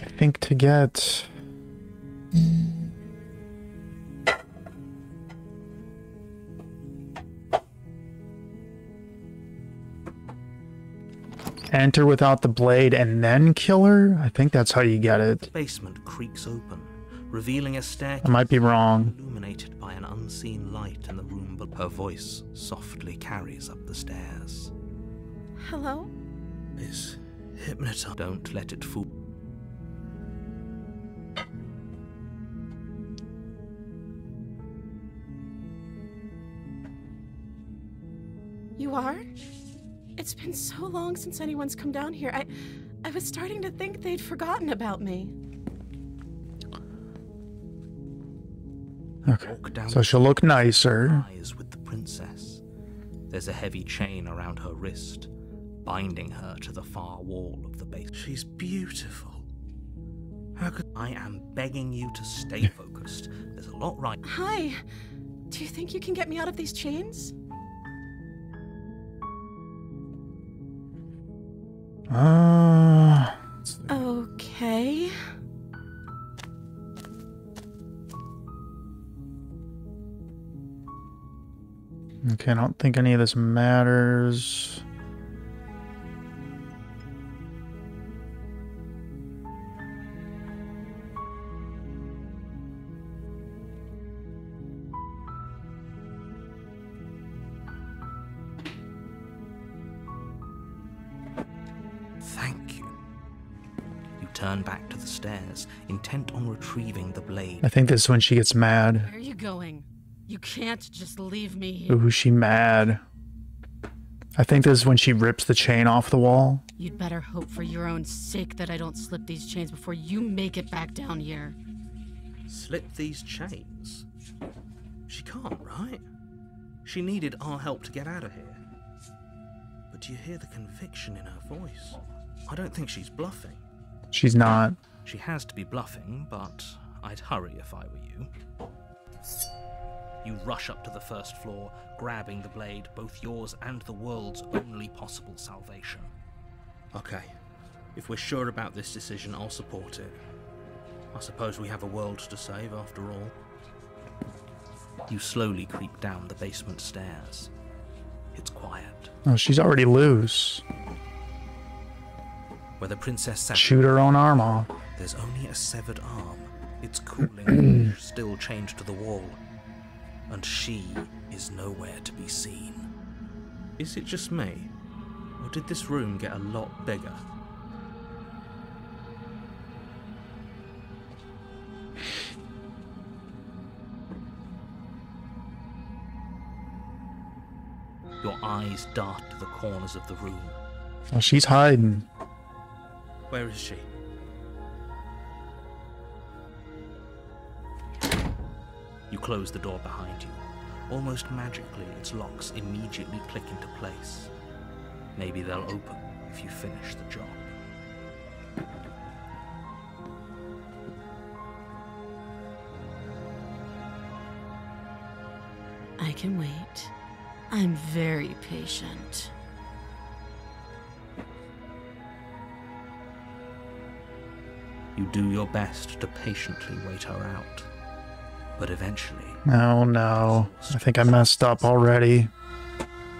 I think to get enter without the blade and then kill her? I think that's how you get it. The basement creaks open, revealing a staircase. I might be wrong. Illuminated by an unseen light in the room, but her voice softly carries up the stairs. Hello? Is hypnotized. Don't let it fool. You are? It's been so long since anyone's come down here. I was starting to think they'd forgotten about me. Okay, so she'll look nicer. Eyes with the princess. There's a heavy chain around her wrist, binding her to the far wall of the base. She's beautiful. How could I am begging you to stay focused. There's a lot right. Hi. Do you think you can get me out of these chains? Okay. Okay, I don't think any of this matters. Thank you. You turn back to the stairs, intent on retrieving the blade. I think this is when she gets mad. Where are you going? You can't just leave me here. Ooh, she mad. I think this is when she rips the chain off the wall. You'd better hope for your own sake that I don't slip these chains before you make it back down here. Slip these chains? She can't, right? She needed our help to get out of here. But do you hear the conviction in her voice? I don't think she's bluffing. She's not. She has to be bluffing, but I'd hurry if I were you. You rush up to the first floor, grabbing the blade, both yours and the world's only possible salvation. Okay, if we're sure about this decision, I'll support it. I suppose we have a world to save after all. You slowly creep down the basement stairs. It's quiet. Oh, she's already loose. Where the princess sat, Shoot her own arm off. there's only a severed arm. Its cooling still chained to the wall. And she is nowhere to be seen. Is it just me? Or did this room get a lot bigger? Your eyes dart to the corners of the room. Oh, she's hiding. Where is she? You close the door behind you. Almost magically, its locks immediately click into place. Maybe they'll open if you finish the job. I can wait. I'm very patient. You do your best to patiently wait her out. But eventually... Oh no. I think I messed up already.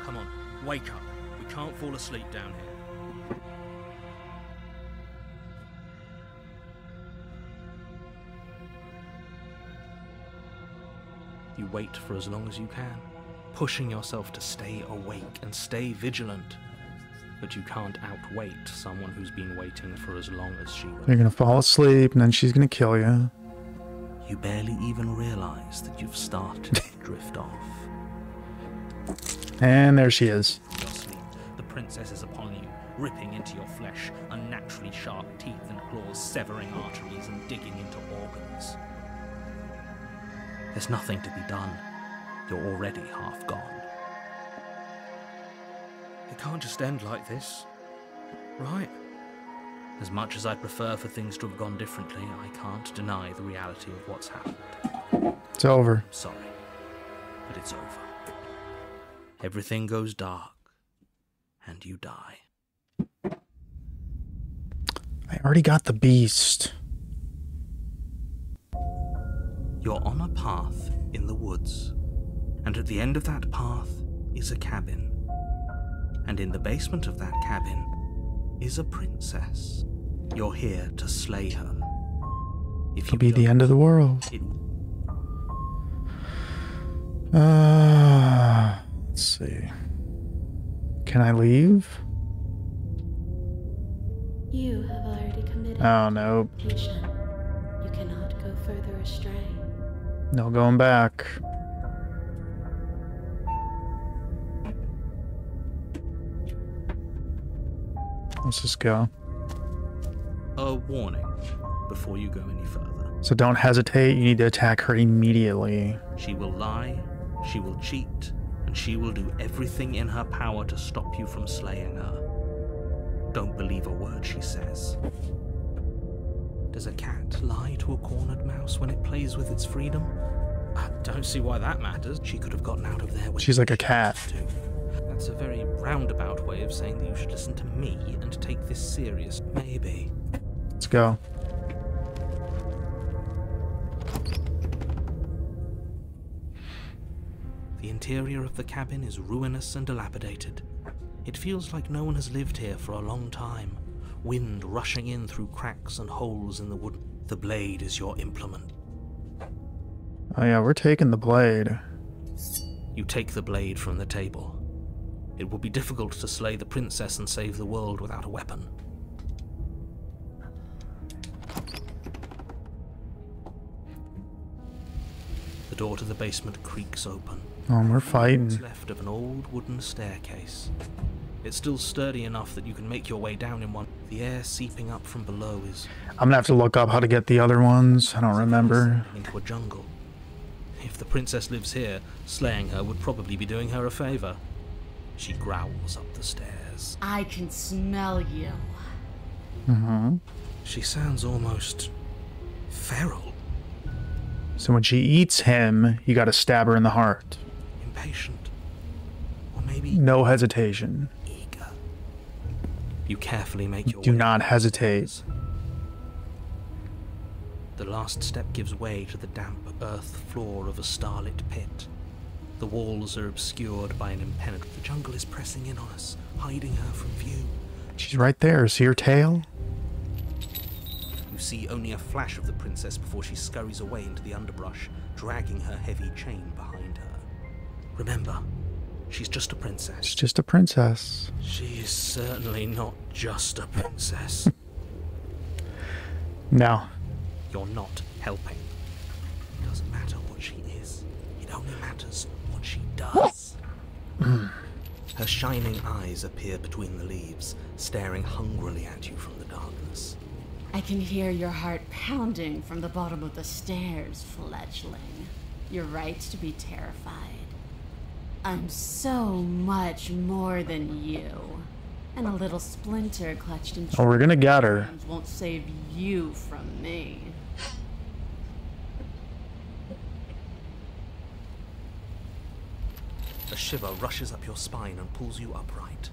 Come on, wake up. We can't fall asleep down here. You wait for as long as you can, pushing yourself to stay awake and stay vigilant. But you can't outwait someone who's been waiting for as long as she will. You're gonna fall asleep and then she's gonna kill you. You barely even realize that you've started to drift off. And there she is. Your sleep, the princess is upon you, ripping into your flesh, unnaturally sharp teeth and claws severing arteries and digging into organs. There's nothing to be done. You're already half gone. It can't just end like this, right? As much as I'd prefer for things to have gone differently, I can't deny the reality of what's happened. It's over. I'm sorry, but it's over. Everything goes dark, and you die. I already got the beast. You're on a path in the woods, and at the end of that path is a cabin. And in the basement of that cabin is a princess. You're here to slay her. If It'll be the end of the world. Let's see. Can I leave? You have already committed. Oh, no. Patient. You cannot go further astray. No going back. Let's just go. A warning before you go any further. So don't hesitate. You need to attack her immediately. She will lie, she will cheat, and she will do everything in her power to stop you from slaying her. Don't believe a word she says. Does a cat lie to a cornered mouse when it plays with its freedom? I don't see why that matters. She could have gotten out of there with She's like a cat. too. That's a very roundabout way of saying that you should listen to me and take this serious. Maybe. Let's go. The interior of the cabin is ruinous and dilapidated. It feels like no one has lived here for a long time. Wind rushing in through cracks and holes in the wood. The blade is your implement. Oh yeah, we're taking the blade. You take the blade from the table. It will be difficult to slay the princess and save the world without a weapon. The door to the basement creaks open. Oh, we're What's fighting. left of an old wooden staircase. It's still sturdy enough that you can make your way down in one. The air seeping up from below is I'm gonna have to look up how to get the other ones. I don't remember. into a jungle. If the princess lives here, slaying her would probably be doing her a favor. She growls up the stairs. I can smell you. Mm-hmm. She sounds almost feral, So when she eats him, you gotta stab her in the heart. impatient, or maybe No hesitation. eager. You carefully make your Do way. not hesitate. The last step gives way to the damp earth floor of a starlit pit. The walls are obscured by an impenetrable. The jungle is pressing in on us, hiding her from view. She's right there. See her tail? You see only a flash of the princess before she scurries away into the underbrush, dragging her heavy chain behind her. Remember, she's just a princess. She's just a princess. She is certainly not just a princess. No. You're not helping. It doesn't matter what she is. It only matters what she does. Her shining eyes appear between the leaves, staring hungrily at you from the darkness. I can hear your heart pounding from the bottom of the stairs, fledgling. You're right to be terrified. I'm so much more than you. And a little splinter clutched in Oh, we're gonna get her. arms won't save you from me. A shiver rushes up your spine and pulls you upright.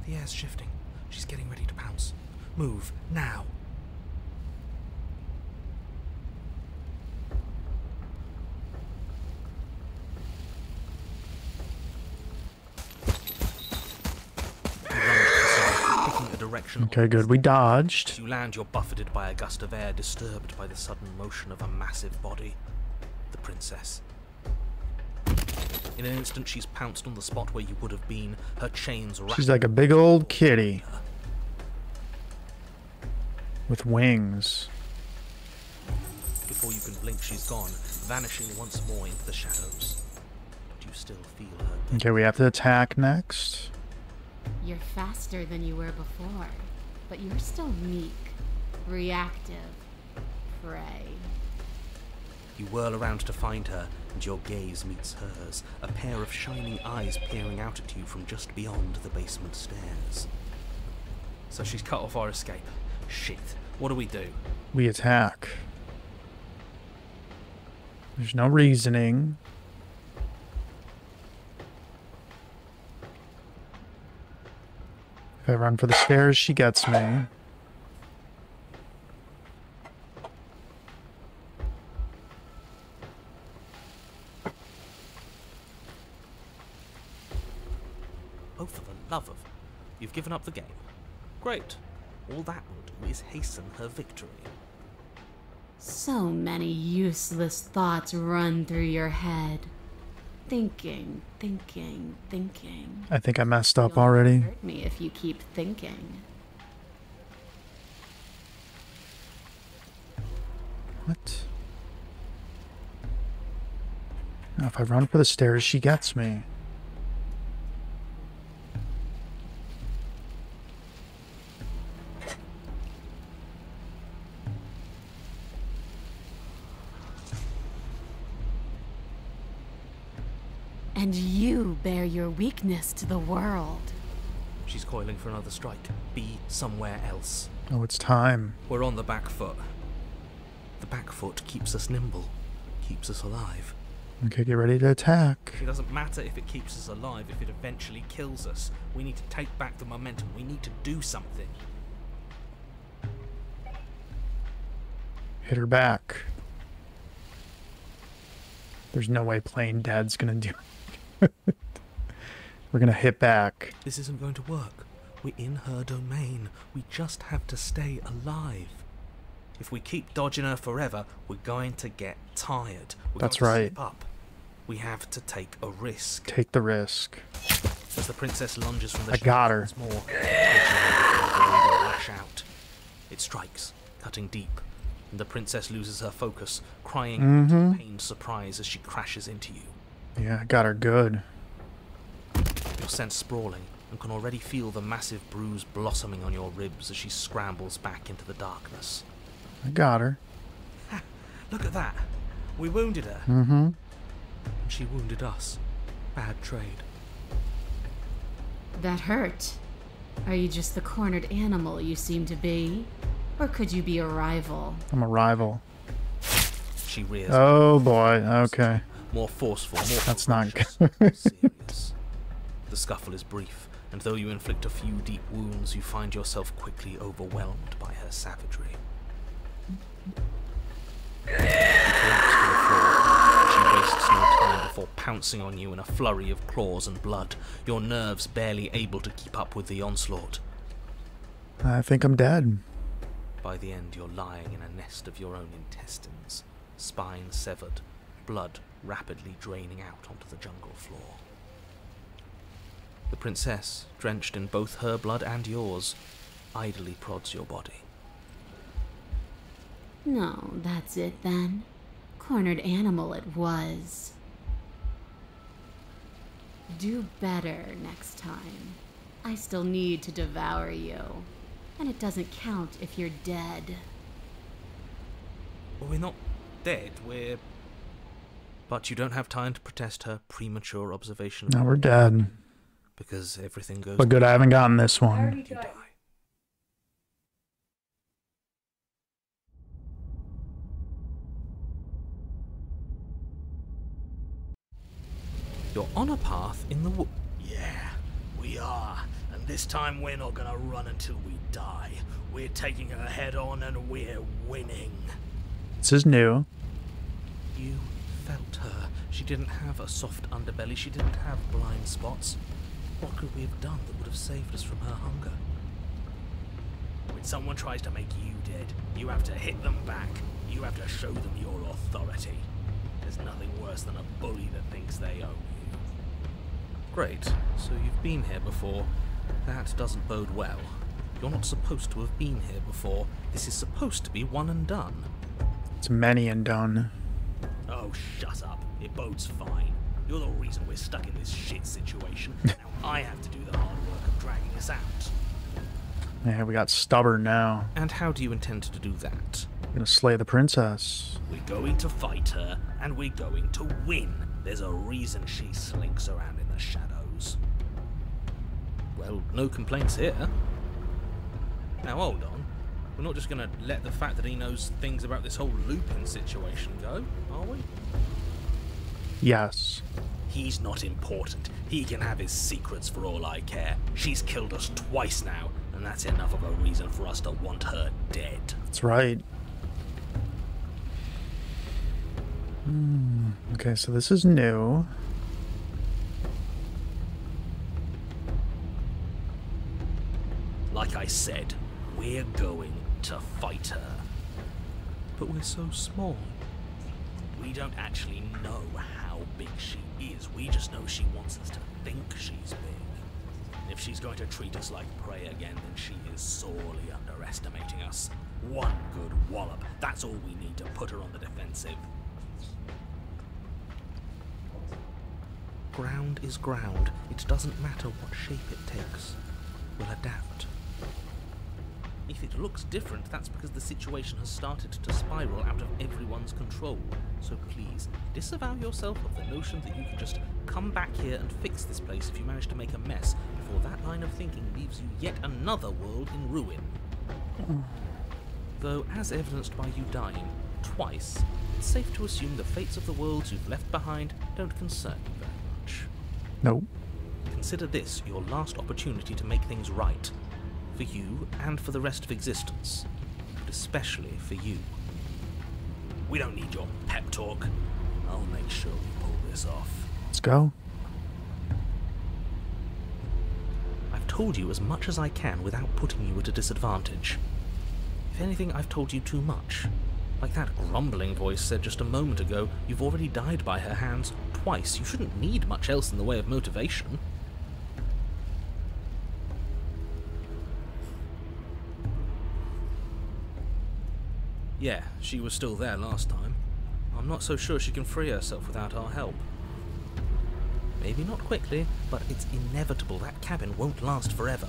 The air's shifting. She's getting ready to pounce. Move, now. You lunge aside, picking a direction. Okay, good. We dodged. As you land, you're buffeted by a gust of air, disturbed by the sudden motion of a massive body. The princess. In an instant, she's pounced on the spot where you would have been, her chains wrapped. She's like a big old kitty. With wings. Before you can blink, she's gone, vanishing once more into the shadows. But you still feel her. Okay, we have to attack next. You're faster than you were before, but you're still meek, reactive, prey. You whirl around to find her, and your gaze meets hers, a pair of shining eyes peering out at you from just beyond the basement stairs. So she's cut off our escape. Shit. What do we do? We attack. There's no reasoning. If I run for the stairs, she gets me. Oh, for the love of... You've given up the game. Great. All that will do is hasten her victory. So many useless thoughts run through your head. Thinking, thinking, thinking. I think I messed up You'll already. hurt me if you keep thinking. What? Now, if I run for the stairs, she gets me. And you bear your weakness to the world. She's coiling for another strike. Be somewhere else. Oh, it's time. We're on the back foot. The back foot keeps us nimble. keeps us alive. Okay, get ready to attack. It doesn't matter if it keeps us alive, if it eventually kills us. We need to take back the momentum. We need to do something. Hit her back. There's no way playing dead's gonna do it. We're gonna hit back. This isn't going to work. We're in her domain. We just have to stay alive. If we keep dodging her forever, we're going to get tired. That's going to right. slip up. We have to take a risk. Take the risk. As the princess lunges from the I got her. once more, the lash out. It strikes, cutting deep, and the princess loses her focus, crying in pained surprise as she crashes into you. Yeah, I got her good. You're sent sprawling and can already feel the massive bruise blossoming on your ribs as she scrambles back into the darkness. I got her. Ha! Look at that! We wounded her. Mm-hmm. And she wounded us. Bad trade. That hurt. Are you just the cornered animal you seem to be? Or could you be a rival? I'm a rival. She rears. Oh boy, okay. More forceful, more That's not ferocious, good. more serious. The scuffle is brief, and though you inflict a few deep wounds, you find yourself quickly overwhelmed by her savagery. You collapse to the floor. She wastes no time before pouncing on you in a flurry of claws and blood, your nerves barely able to keep up with the onslaught. I think I'm dead. By the end, you're lying in a nest of your own intestines, spine severed, blood rapidly draining out onto the jungle floor. The princess, drenched in both her blood and yours, idly prods your body. No, that's it then. Cornered animal it was. Do better next time. I still need to devour you. And it doesn't count if you're dead. Well, we're not dead, we're... But you don't have time to protest her premature observation. No, we're dead. Because everything goes... But good, I haven't gotten this I one. already You died. die. You're on a path in the wood. Yeah, we are. And this time we're not gonna run until we die. We're taking her head on and we're winning. This is new. You felt her. She didn't have a soft underbelly. She didn't have blind spots. What could we have done that would have saved us from her hunger? When someone tries to make you dead, you have to hit them back. You have to show them your authority. There's nothing worse than a bully that thinks they own you. Great. So you've been here before. That doesn't bode well. You're not supposed to have been here before. This is supposed to be one and done. It's many and done. Oh, shut up. It bodes fine. You're the reason we're stuck in this shit situation. Now I have to do the hard work of dragging us out. Yeah, we got stubborn now. And how do you intend to do that? We're gonna slay the princess. We're going to fight her, and we're going to win. There's a reason she slinks around in the shadows. Well, no complaints here. Now hold on. We're not just going to let the fact that he knows things about this whole Lupin situation go, are we? Yes. He's not important. He can have his secrets for all I care. She's killed us twice now, and that's enough of a reason for us to want her dead. That's right. Okay, so this is new. Like I said, we're going to fight her. But we're so small. We don't actually know how big she is. We just know she wants us to think she's big. And if she's going to treat us like prey again, then she is sorely underestimating us. One good wallop. That's all we need to put her on the defensive. Ground is ground. It doesn't matter what shape it takes. We'll adapt. If it looks different, that's because the situation has started to spiral out of everyone's control. So please, disavow yourself of the notion that you can just come back here and fix this place if you manage to make a mess, before that line of thinking leaves you yet another world in ruin. Though, as evidenced by you dying twice, it it's safe to assume the fates of the worlds you've left behind don't concern you very much. Nope. Consider this your last opportunity to make things right. For you and for the rest of existence. But especially for you. We don't need your pep talk. I'll make sure we pull this off. Let's go. I've told you as much as I can without putting you at a disadvantage. If anything, I've told you too much. Like that grumbling voice said just a moment ago, you've already died by her hands twice. You shouldn't need much else in the way of motivation. Yeah, she was still there last time. I'm not so sure she can free herself without our help. Maybe not quickly, but it's inevitable that cabin won't last forever.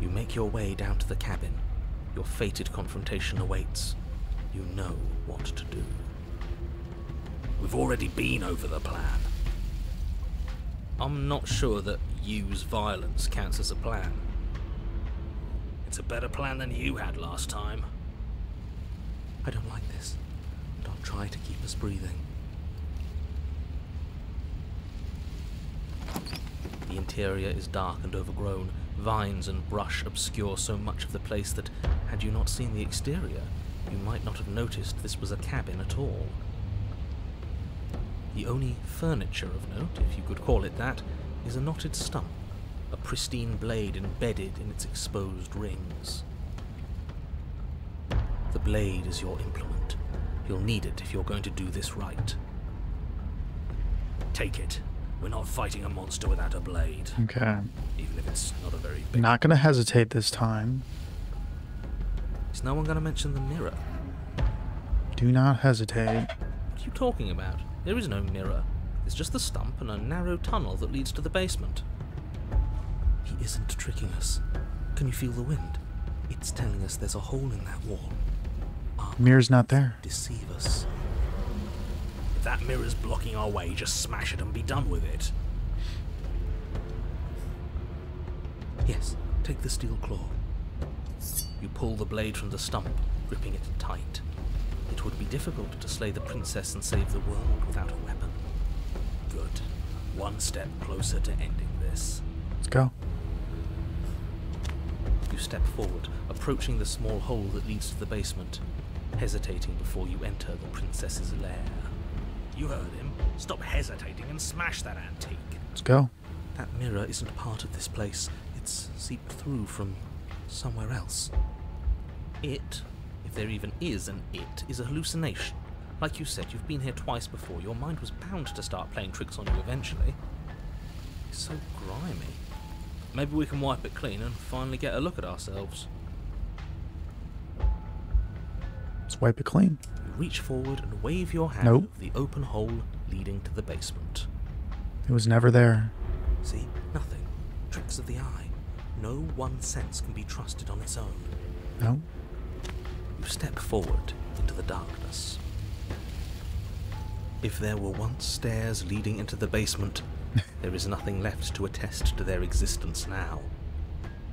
You make your way down to the cabin. Your fated confrontation awaits. You know what to do. We've already been over the plan. I'm not sure that use violence counts as a plan. It's a better plan than you had last time. I don't like this, but I'll try to keep us breathing. The interior is dark and overgrown. Vines and brush obscure so much of the place that, had you not seen the exterior, you might not have noticed this was a cabin at all. The only furniture of note, if you could call it that, is a knotted stump, a pristine blade embedded in its exposed rings. The blade is your implement. You'll need it if you're going to do this right. Take it. We're not fighting a monster without a blade. Okay. Even if it's not a very big... Not gonna hesitate this time. Is no one going to mention the mirror? Do not hesitate. What are you talking about? There is no mirror. It's just the stump and a narrow tunnel that leads to the basement. He isn't tricking us. Can you feel the wind? It's telling us there's a hole in that wall. Mirror's not there. Deceive us. If that mirror's blocking our way, just smash it and be done with it. Yes, take the steel claw. You pull the blade from the stump, gripping it tight. It would be difficult to slay the princess and save the world without a weapon. Good. One step closer to ending this. Let's go. You step forward, approaching the small hole that leads to the basement, hesitating before you enter the princess's lair. You heard him. Stop hesitating and smash that antique. Let's go. That mirror isn't part of this place. It's seeped through from somewhere else. It, if there even is an it, is a hallucination. Like you said, you've been here twice before. Your mind was bound to start playing tricks on you eventually. It's so grimy. Maybe we can wipe it clean and finally get a look at ourselves. Let's wipe it clean. You reach forward and wave your hand Nope. over the open hole leading to the basement. It was never there. See? Nothing. Tricks of the eye. No one sense can be trusted on its own. No. You step forward into the darkness. If there were once stairs leading into the basement, there is nothing left to attest to their existence now.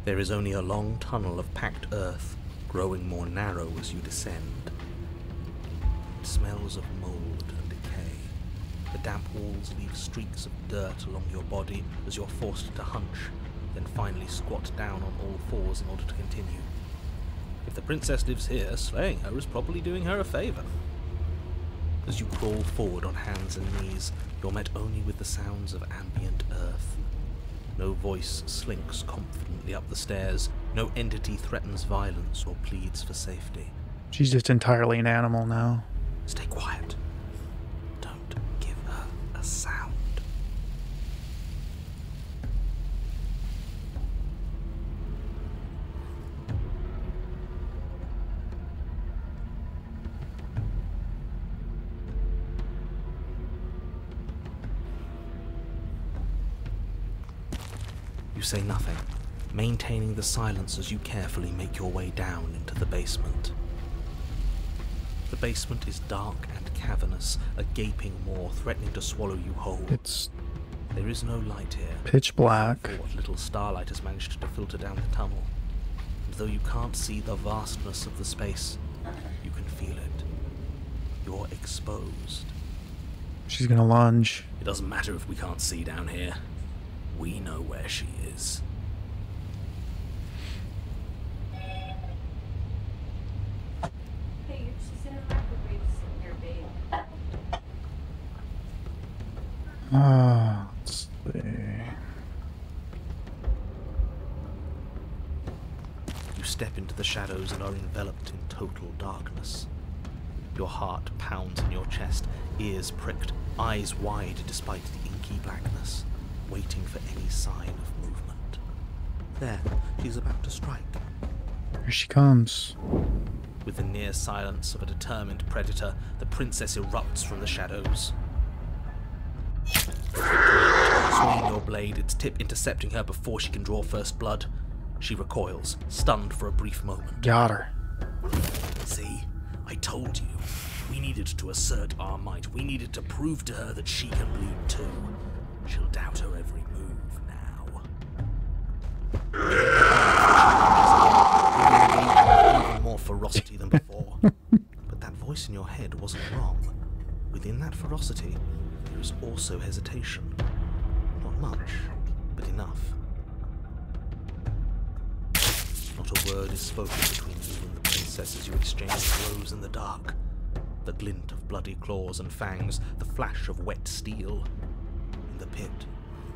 There is only a long tunnel of packed earth, growing more narrow as you descend. It smells of mold and decay. The damp walls leave streaks of dirt along your body as you're forced to hunch, then finally squat down on all fours in order to continue. If the princess lives here, slaying her is probably doing her a favour. As you crawl forward on hands and knees, you're met only with the sounds of ambient earth. No voice slinks confidently up the stairs, no entity threatens violence or pleads for safety. She's just entirely an animal now. Stay quiet. Don't give her a sound. You say nothing, maintaining the silence as you carefully make your way down into the basement. The The basement is dark and cavernous, a gaping maw threatening to swallow you whole. It's There is no light here, pitch black. for what little starlight has managed to filter down the tunnel. And though you can't see the vastness of the space, you can feel it. You're exposed. She's gonna lunge. It doesn't matter if we can't see down here. We know where she is. Hey, she's in a microwave sitting here, babe. Let's see. You step into the shadows and are enveloped in total darkness. Your heart pounds in your chest, ears pricked, eyes wide despite the inky blackness, waiting for any sign of movement. There, she's about to strike. Here she comes. With the near silence of a determined predator, the princess erupts from the shadows. Swinging your blade, its tip intercepting her before she can draw first blood. She recoils, stunned for a brief moment. Got her. See? I told you. We needed to assert our might. We needed to prove to her that she can bleed too. She'll doubt her every move now. Even more ferocity than before. But that voice in your head wasn't wrong. Within that ferocity, there is also hesitation. Not much, but enough. Not a word is spoken between you and the princess as you exchange blows in the dark. The glint of bloody claws and fangs, the flash of wet steel. In the pit,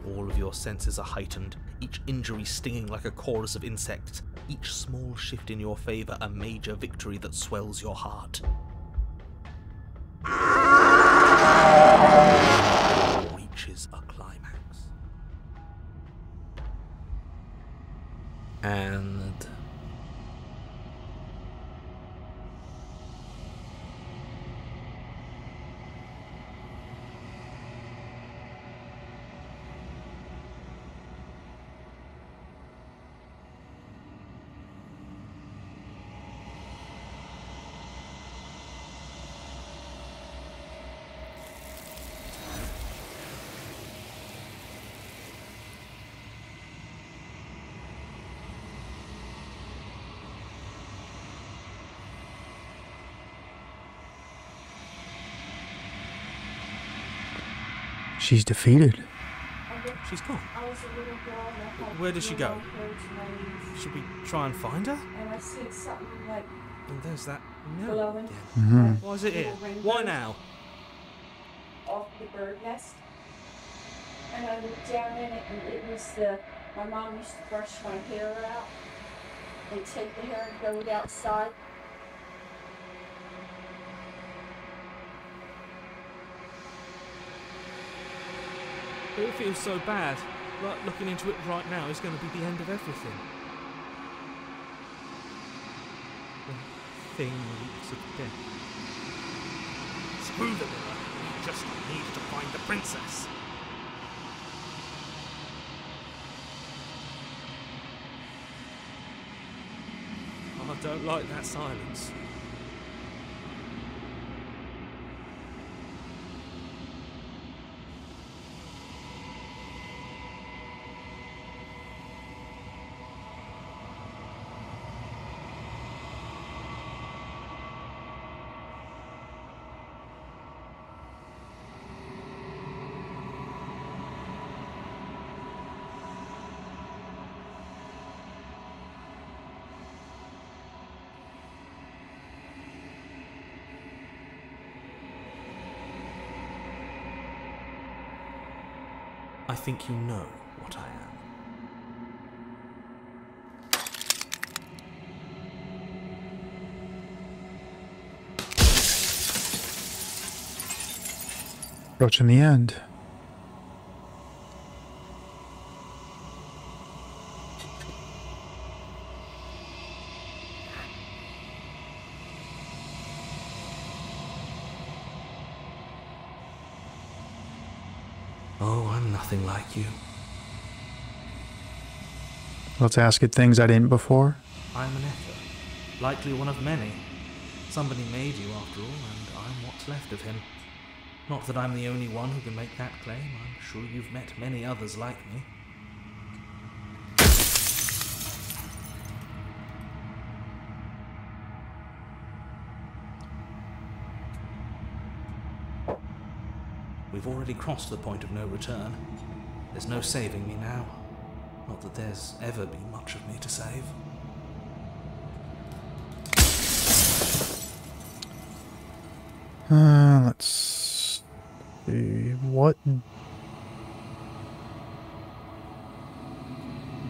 all of your senses are heightened, each injury stinging like a chorus of insects, each small shift in your favor a major victory that swells your heart. Reaches a climax. And She's defeated. she's gone. I was a little girl and I had Where did she go? little birds' Should we try and find her? names, and I said something like And there's that note glowing again. Why is it here? Why now? off the bird nest. And I looked down in it and it was my mom used to brush my hair out and take the hair and throw it outside. It feels so bad. Like looking into it right now is going to be the end of everything. The thing leaks again. Screw the mirror. We just need to find the princess. I don't like that silence. I think you know what I am. Approaching the end. Oh, I'm nothing like you. Let's ask it things I didn't before. I'm an Ether, likely one of many. Somebody made you after all, and I'm what's left of him. Not that I'm the only one who can make that claim. I'm sure you've met many others like me. We've already crossed the point of no return. There's no saving me now. Not that there's ever been much of me to save. Let's see. What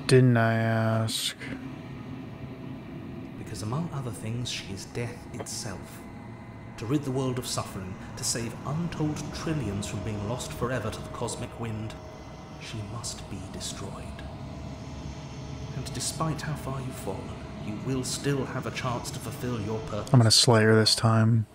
didn't I ask? Because among other things, she is death itself. To rid the world of suffering, to save untold trillions from being lost forever to the cosmic wind, she must be destroyed. And despite how far you've fallen, you will still have a chance to fulfill your purpose. I'm gonna slay her this time.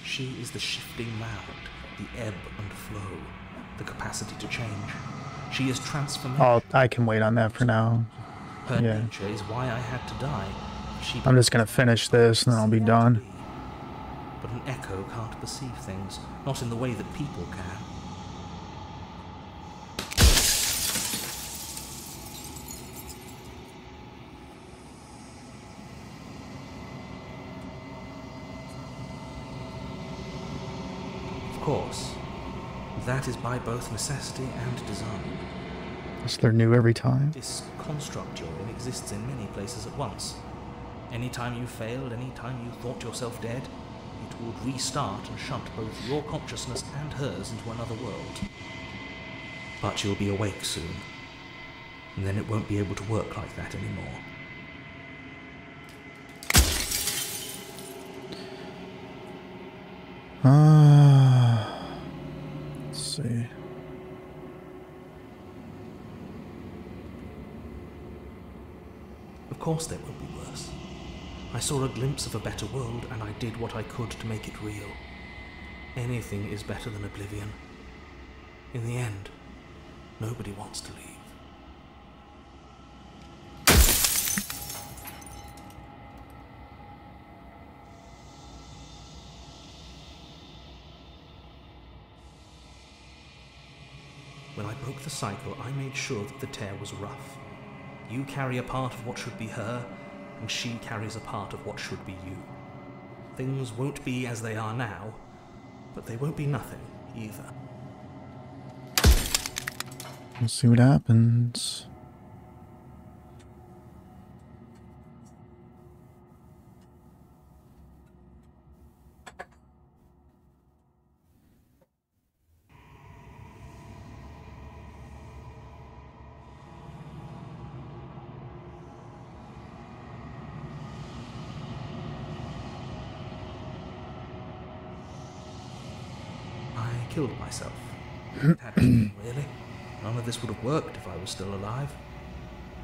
She is the shifting mound, the ebb and flow, the capacity to change. She is transformation. Oh, I can wait on that for now. Her Yeah. nature is why I had to die. I'm just gonna finish this and then I'll be done. But an echo can't perceive things, not in the way that people can. Of course, that is by both necessity and design. So they're new every time. This construct you're in exists in many places at once. Any time you failed, any time you thought yourself dead, it would restart and shunt both your consciousness and hers into another world. But you'll be awake soon, and then it won't be able to work like that anymore. Let's see. Of course there won't be worse. I saw a glimpse of a better world, and I did what I could to make it real. Anything is better than oblivion. In the end, nobody wants to leave. When I broke the cycle, I made sure that the tear was rough. You carry a part of what should be her, and she carries a part of what should be you. Things won't be as they are now, but they won't be nothing either. We'll see what happens. I killed myself. It had to be, really. None of this would have worked if I was still alive.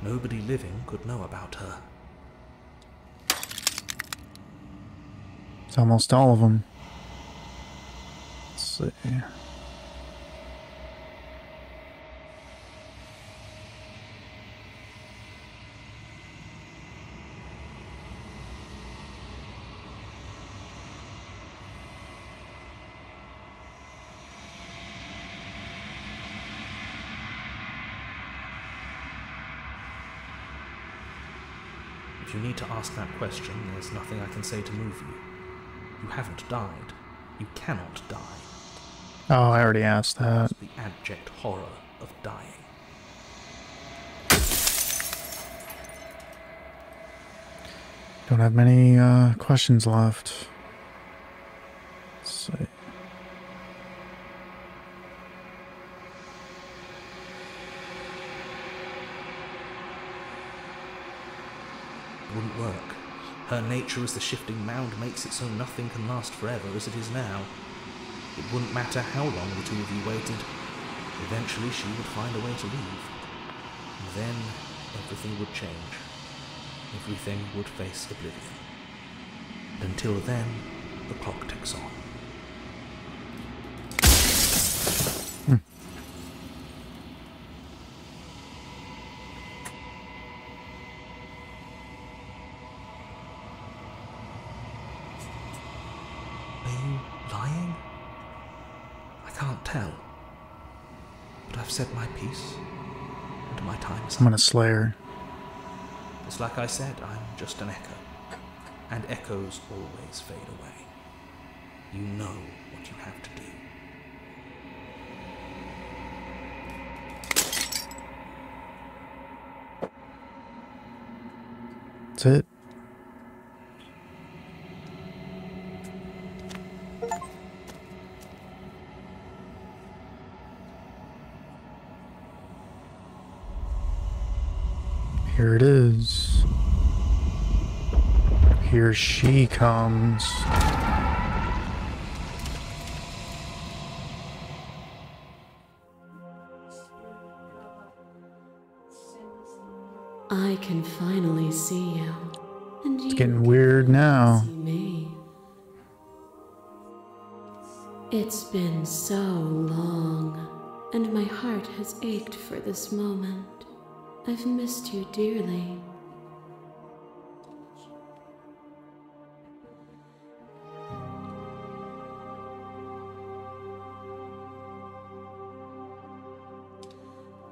Nobody living could know about her. It's almost all of them. Let's see. If you need to ask that question, there's nothing I can say to move you. You haven't died. You cannot die. Oh, I already asked that. That's the abject horror of dying. Don't have many questions left. Let's see. It wouldn't work. Her nature as the shifting mound makes it so nothing can last forever as it is now. It wouldn't matter how long the two of you waited. Eventually she would find a way to leave. And then everything would change. Everything would face oblivion. And until then, the clock ticks on. you lying? I can't tell. But I've said my piece, and my time is up. I'm gonna slay her. It's like I said, I'm just an echo. And echoes always fade away. You know what you have to do. That's it. Here it is. Here she comes. I can finally see you. And It's getting weird now. see me. It's been so long, and my heart has ached for this moment. I've missed you dearly.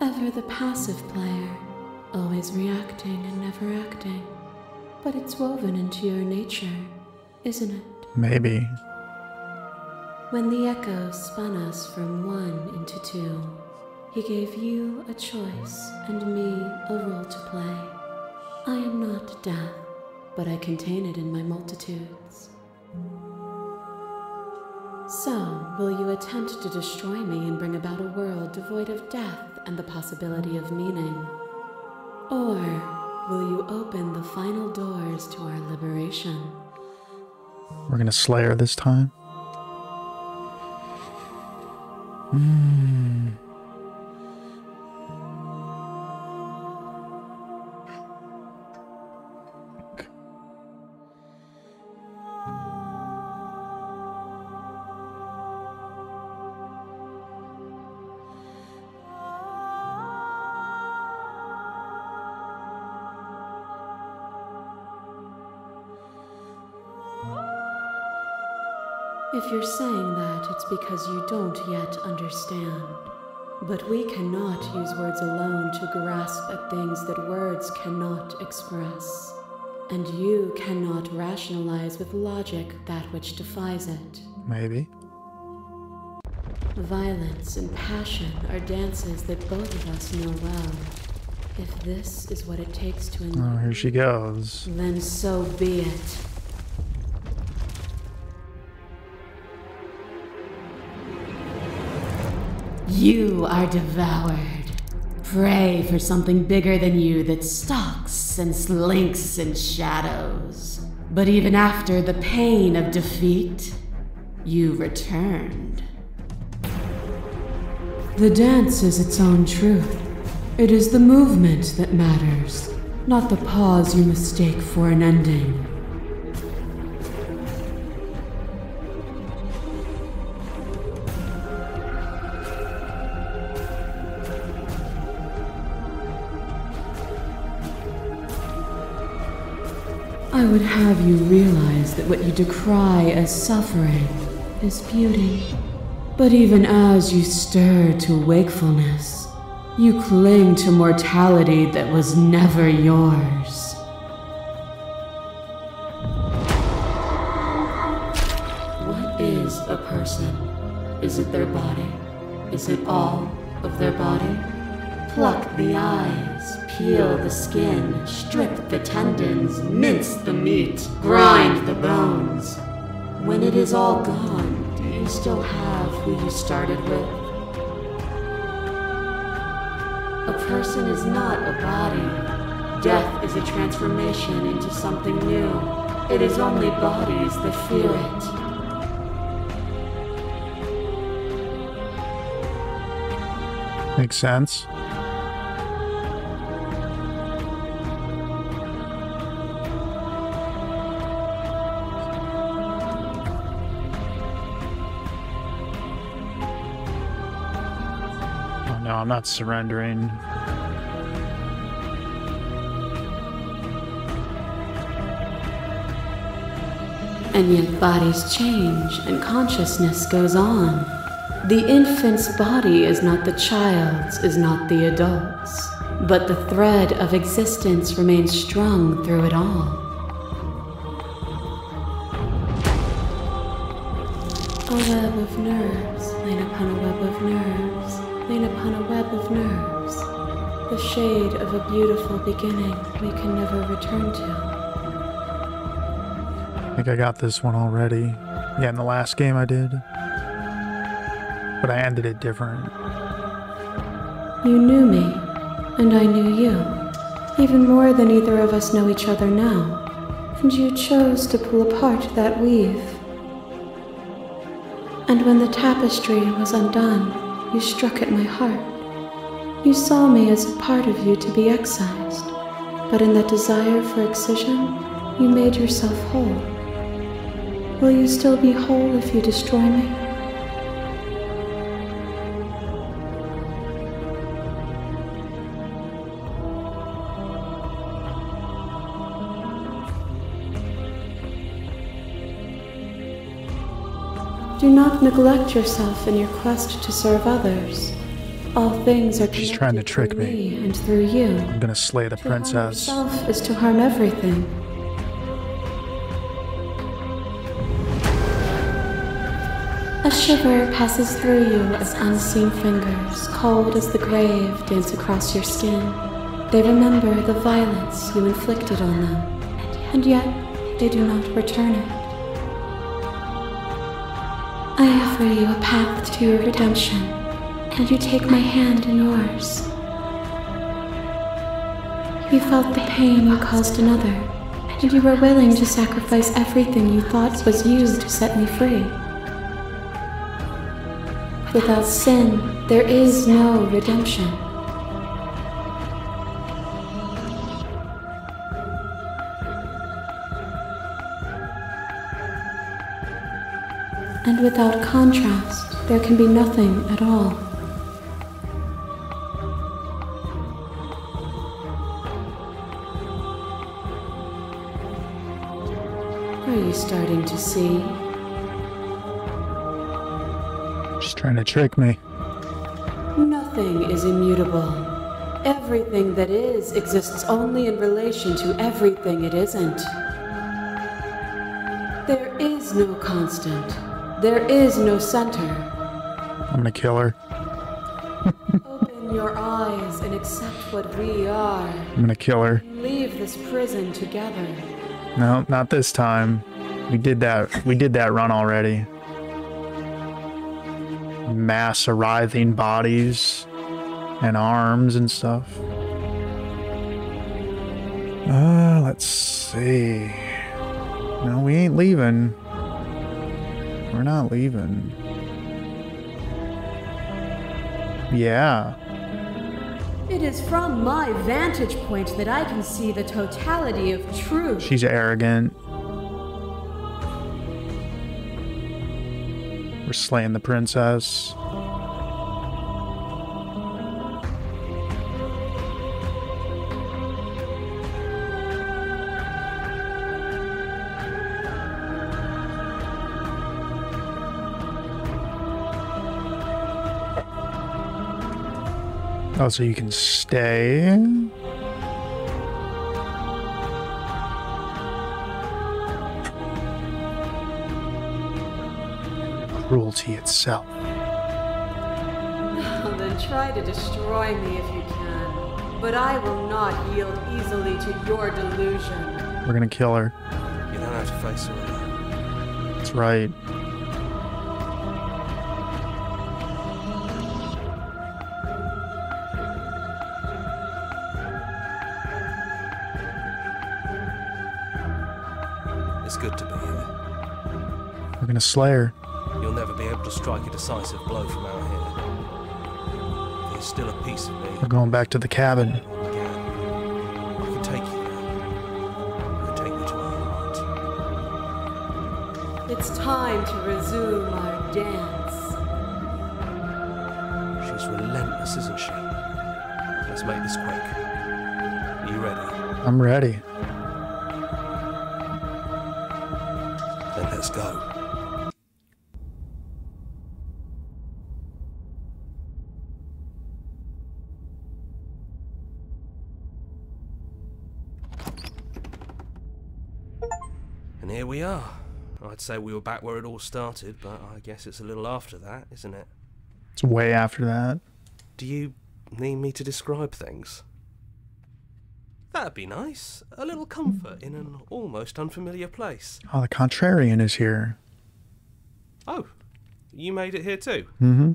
Ever the passive player, always reacting and never acting. But it's woven into your nature, isn't it? Maybe. When the echo spun us from one into two, he gave you a choice and me a role to play. I am not death, but I contain it in my multitudes. So, will you attempt to destroy me and bring about a world devoid of death and the possibility of meaning? Or will you open the final doors to our liberation? We're gonna slay her this time. If you're saying that, it's because you don't yet understand. But we cannot use words alone to grasp at things that words cannot express. And you cannot rationalize with logic that which defies it. Maybe. Violence and passion are dances that both of us know well. If this is what it takes to Oh, here she goes. then so be it. You are devoured. Pray for something bigger than you that stalks and slinks in shadows. But even after the pain of defeat, you returned. The dance is its own truth. It is the movement that matters, not the pause you mistake for an ending. I would have you realize that what you decry as suffering is beauty. But even as you stir to wakefulness, you cling to mortality that was never yours. What is a person? Is it their body? Is it all of their body? Pluck the eyes, peel the skin, strip the tendons, mince the meat, grind the bones. When it is all gone, do you still have who you started with? A person is not a body. Death is a transformation into something new. It is only bodies that feel it. Makes sense. Oh no, I'm not surrendering. And yet bodies change and consciousness goes on. The infant's body is not the child's, is not the adult's, but the thread of existence remains strung through it all. A web of nerves, lain upon a web of nerves, lain upon a web of nerves. The shade of a beautiful beginning we can never return to. I think I got this one already. Yeah, in the last game I did. But I ended it different. You knew me, and I knew you, even more than either of us know each other now. And you chose to pull apart that weave. And when the tapestry was undone, you struck at my heart. You saw me as a part of you to be excised, but in that desire for excision, you made yourself whole. Will you still be whole if you destroy me? Do not neglect yourself in your quest to serve others. All things are She's trying to trick through me. And through you. I'm gonna slay the princess. To harm yourself is to harm everything. A shiver passes through you as unseen fingers, cold as the grave, dance across your skin. They remember the violence you inflicted on them, and yet they do not return it. I offer you a path to your redemption, and you take my hand in yours. You felt the pain you caused another, and you were willing to sacrifice everything you thought was you to set me free. Without sin, there is no redemption. And without contrast, there can be nothing at all. Are you starting to see? She's trying to trick me. Nothing is immutable. Everything that is exists only in relation to everything it isn't. There is no constant. There is no center. I'm gonna kill her. Open your eyes and accept what we are. I'm gonna kill her. Leave this prison together. No, not this time. We did that. We did that run already. Mass writhing bodies and arms and stuff. Let's see. No, we ain't leaving. We're not leaving. Yeah. It is from my vantage point that I can see the totality of truth. She's arrogant. We're slaying the princess. Oh, so you can stay. Cruelty itself. Then try to destroy me if you can. But I will not yield easily to your delusion. We're gonna kill her. You don't have to face her alone. That's right. It's good to be here. We're gonna slay her. You'll never be able to strike a decisive blow from out here. There's still a piece of me. We're going back to the cabin. I can take you there. I can take you to our heart. It's time to resume our dance. She's relentless, isn't she? Let's make this quick. Are you ready? I'm ready. Then let's Let's go. And here we are. I'd say we were back where it all started, but I guess it's a little after that, isn't it? It's way after that. Do you need me to describe things? That'd be nice. A little comfort in an almost unfamiliar place. Oh, the contrarian is here. Oh, you made it here too? Mm-hmm.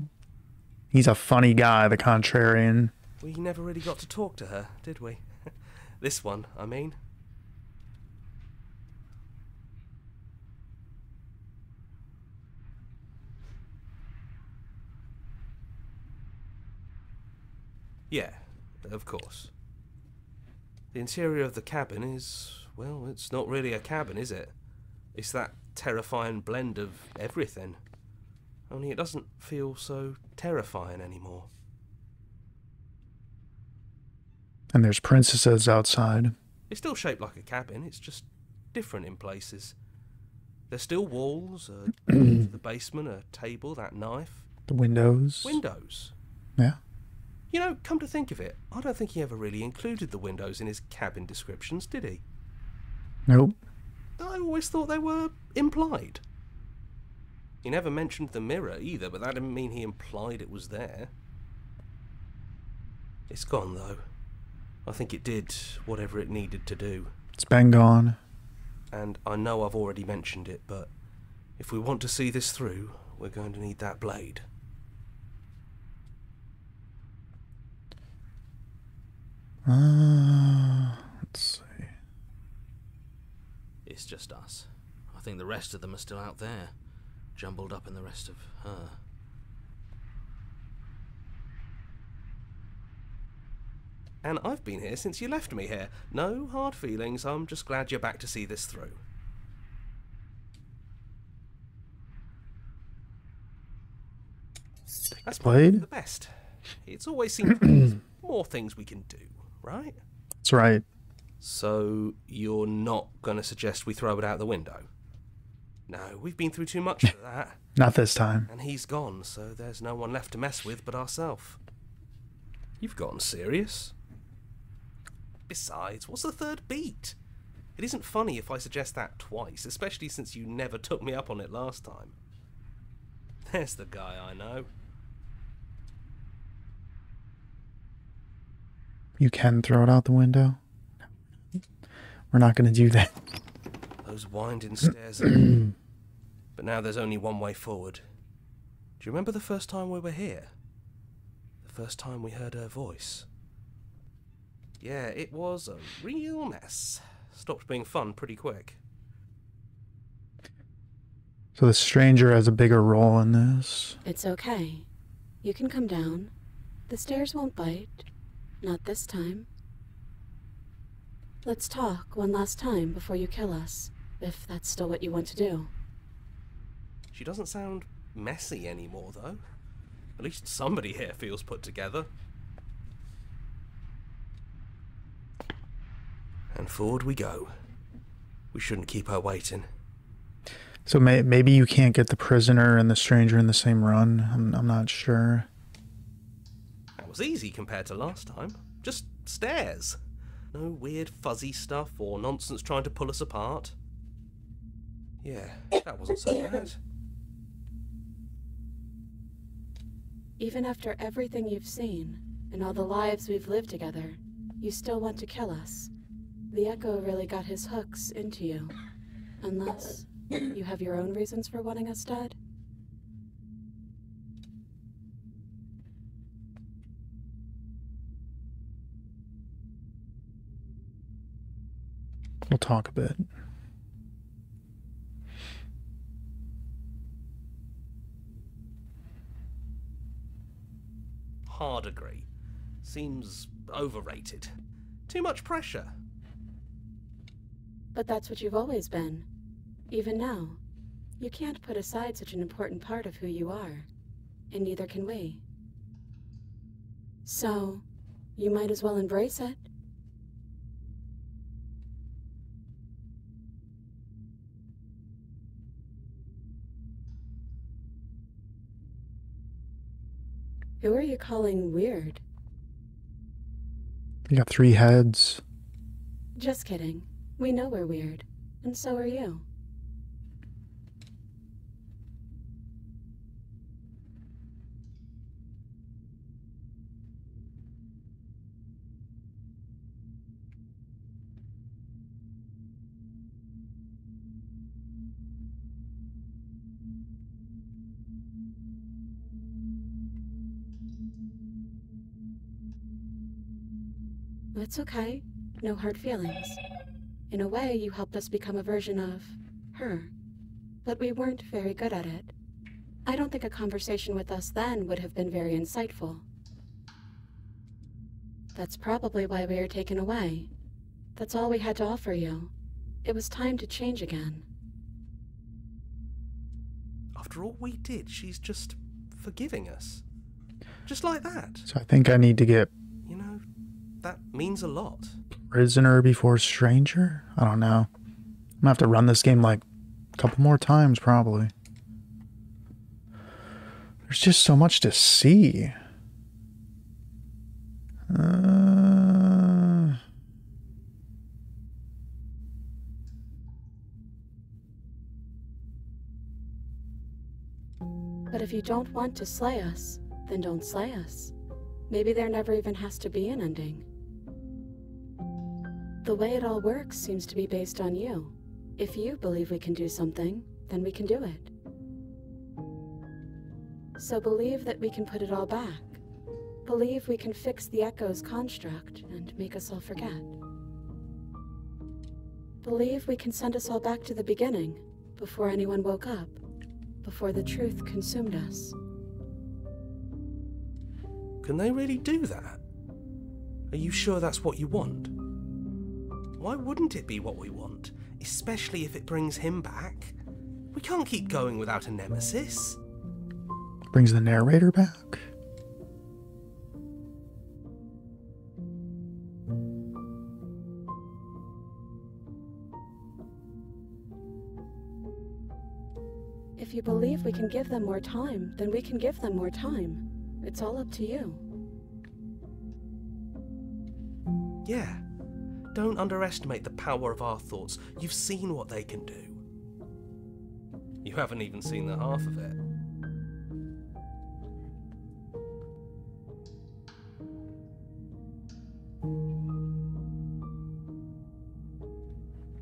He's a funny guy, the contrarian. We never really got to talk to her, did we? This one, I mean. Yeah, of course. The interior of the cabin is, well, it's not really a cabin, is it? It's that terrifying blend of everything. Only it doesn't feel so terrifying anymore. And there's princesses outside. It's still shaped like a cabin, it's just different in places. There's still walls, the basement, a table, that knife. The windows. Windows. Yeah. You know, come to think of it, I don't think he ever really included the windows in his cabin descriptions, did he? Nope. I always thought they were implied. He never mentioned the mirror either, but that didn't mean he implied it was there. It's gone, though. I think it did whatever it needed to do. It's been gone. And I know I've already mentioned it, but if we want to see this through, we're going to need that blade. Let's see. It's just us. I think the rest of them are still out there, jumbled up in the rest of her. And I've been here since you left me here. No hard feelings, I'm just glad you're back to see this through. That's Blade? the best. It's always seemed there's more things we can do, right? That's right. So you're not going to suggest we throw it out the window? No, we've been through too much for that. Not this time. And he's gone, so there's no one left to mess with but ourselves. You've gotten serious. Besides, what's the third beat? It isn't funny if I suggest that twice, especially since you never took me up on it last time. There's the guy I know. You can throw it out the window. We're not going to do that. Those winding stairs. But now there's only one way forward. Do you remember the first time we were here? The first time we heard her voice? Yeah, it was a real mess. Stopped being fun pretty quick. So the stranger has a bigger role in this. It's okay. You can come down. The stairs won't bite. Not this time. Let's talk one last time before you kill us, if that's still what you want to do. She doesn't sound messy anymore, though. At least somebody here feels put together. And forward we go. We shouldn't keep her waiting. So maybe you can't get the prisoner and the stranger in the same run. I'm not sure. That was easy compared to last time. Just stairs. No weird fuzzy stuff or nonsense trying to pull us apart. Yeah, that wasn't so bad. Even after everything you've seen, and all the lives we've lived together, you still want to kill us. The Echo really got his hooks into you. Unless you have your own reasons for wanting us dead? We'll talk a bit. Hard agree. Seems overrated. Too much pressure. But that's what you've always been. Even now. You can't put aside such an important part of who you are. And neither can we. So, you might as well embrace it. Who are you calling weird? You got 3 heads. Just kidding. We know we're weird, and so are you. It's okay. No hard feelings. In a way, you helped us become a version of her. But we weren't very good at it. I don't think a conversation with us then would have been very insightful. That's probably why we were taken away. That's all we had to offer you. It was time to change again. After all we did, she's just forgiving us. Just like that. So I think I need to get You know, that means a lot. prisoner before stranger? I don't know. I'm gonna have to run this game like a couple more times probably. There's just so much to see. But if you don't want to slay us, then don't slay us. Maybe there never even has to be an ending. The way it all works seems to be based on you. If you believe we can do something, then we can do it. So believe that we can put it all back. Believe we can fix the Echo's construct and make us all forget. Believe we can send us all back to the beginning, before anyone woke up, before the truth consumed us. Can they really do that? Are you sure that's what you want? Why wouldn't it be what we want? Especially if it brings him back. We can't keep going without a nemesis. Brings the narrator back. If you believe we can give them more time, then we can give them more time. It's all up to you. Yeah. Don't underestimate the power of our thoughts. You've seen what they can do. You haven't even seen the half of it.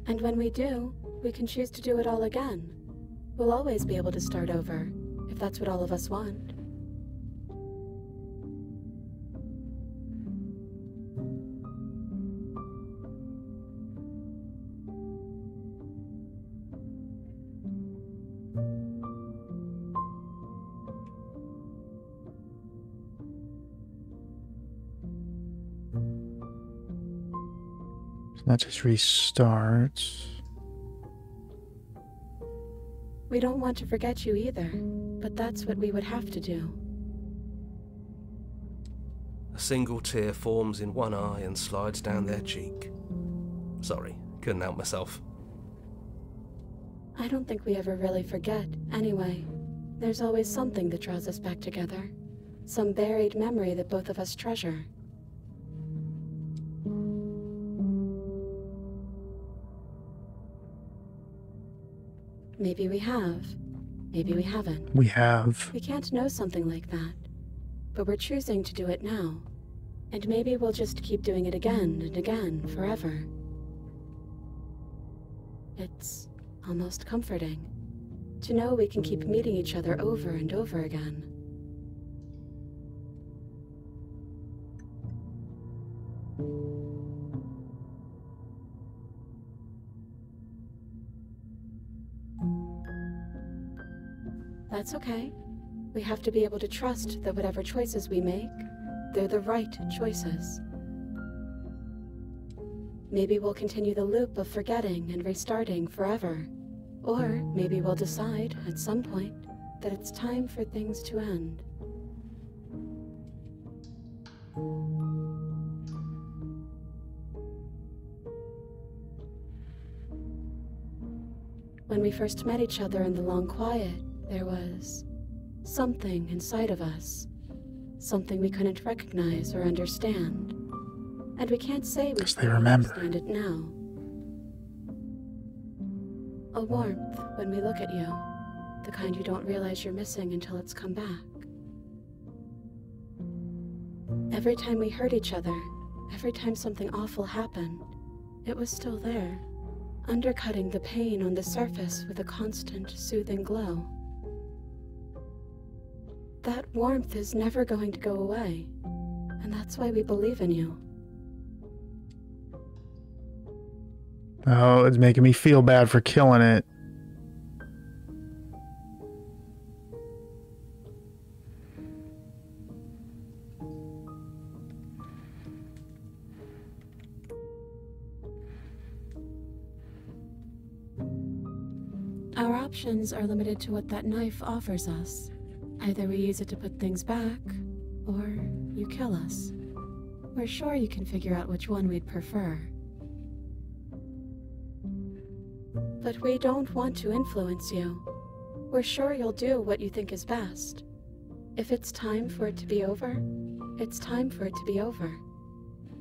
And when we do, we can choose to do it all again. We'll always be able to start over, if that's what all of us want. That just restarts. We don't want to forget you either, but that's what we would have to do. A single tear forms in one eye and slides down their cheek. Sorry, couldn't help myself. I don't think we ever really forget, anyway. There's always something that draws us back together. Some buried memory that both of us treasure. Maybe we have. Maybe we haven't. We have. We can't know something like that. But we're choosing to do it now. And maybe we'll just keep doing it again and again, forever. It's almost comforting to know we can keep meeting each other over and over again. That's okay. We have to be able to trust that whatever choices we make, they're the right choices. Maybe we'll continue the loop of forgetting and restarting forever. Or maybe we'll decide, at some point, that it's time for things to end. When we first met each other in the long quiet, there was something inside of us. something we couldn't recognize or understand. And we can't say we they remember. understand it now. A warmth when we look at you, the kind you don't realize you're missing until it's come back. Every time we hurt each other, every time something awful happened, it was still there, undercutting the pain on the surface with a constant, soothing glow. That warmth is never going to go away, and that's why we believe in you. Oh, it's making me feel bad for killing it. Our options are limited to what that knife offers us. Either we use it to put things back, or you kill us. We're sure you can figure out which one we'd prefer. But we don't want to influence you. We're sure you'll do what you think is best. If it's time for it to be over, it's time for it to be over.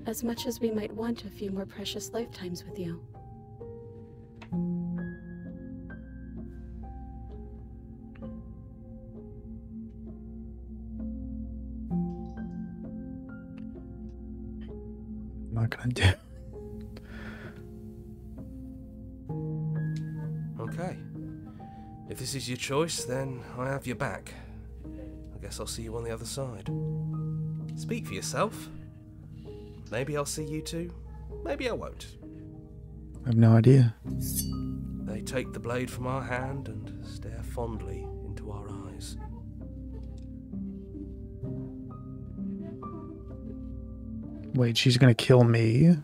As much as we might want a few more precious lifetimes with you. I'm not gonna do. Okay. If this is your choice, then I have your back. I guess I'll see you on the other side. Speak for yourself. Maybe I'll see you too. Maybe I won't. I have no idea. They take the blade from our hand and stare fondly into our eyes. Wait, she's gonna kill me?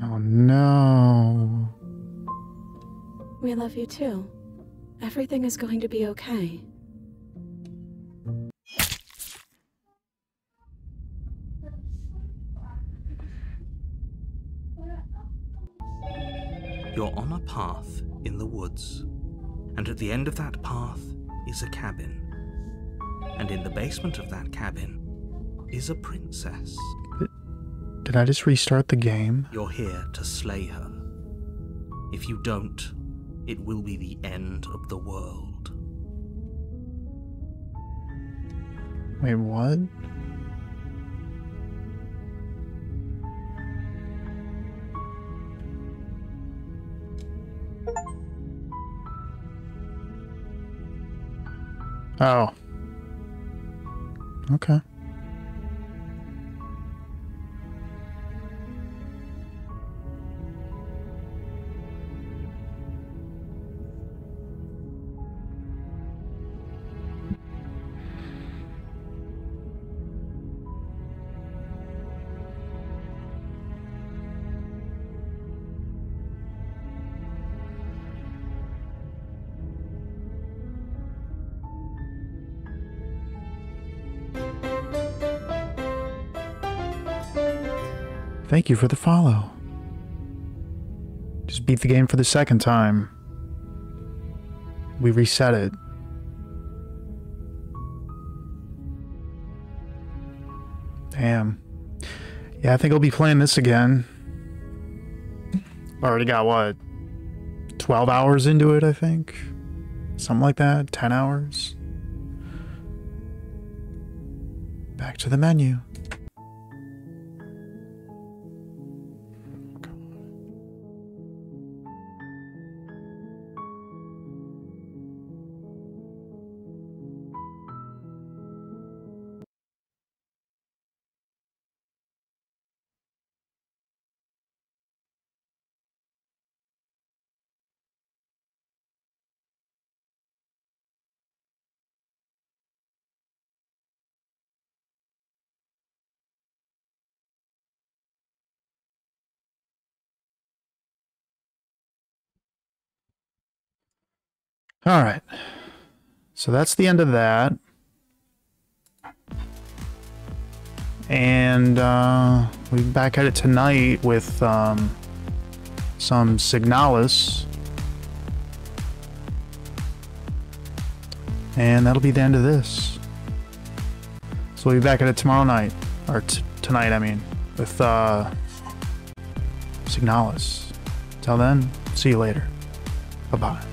Oh no. We love you too. Everything is going to be okay. You're on a path in the woods, and at the end of that path is a cabin. And in the basement of that cabin is a princess. Did I just restart the game? You're here to slay her. If you don't, it will be the end of the world. Wait, what? Oh. Okay. Thank you for the follow. Just beat the game for the second time. We reset it. Damn. Yeah, I think I'll be playing this again. Already got, what, 12 hours into it, I think? Something like that, 10 hours. Back to the menu. All right, so that's the end of that. And we'll be back at it tonight with some Signalis. And that'll be the end of this. So we'll be back at it tomorrow night. Or tonight, I mean. With, Signalis. Till then, see you later. Bye-bye.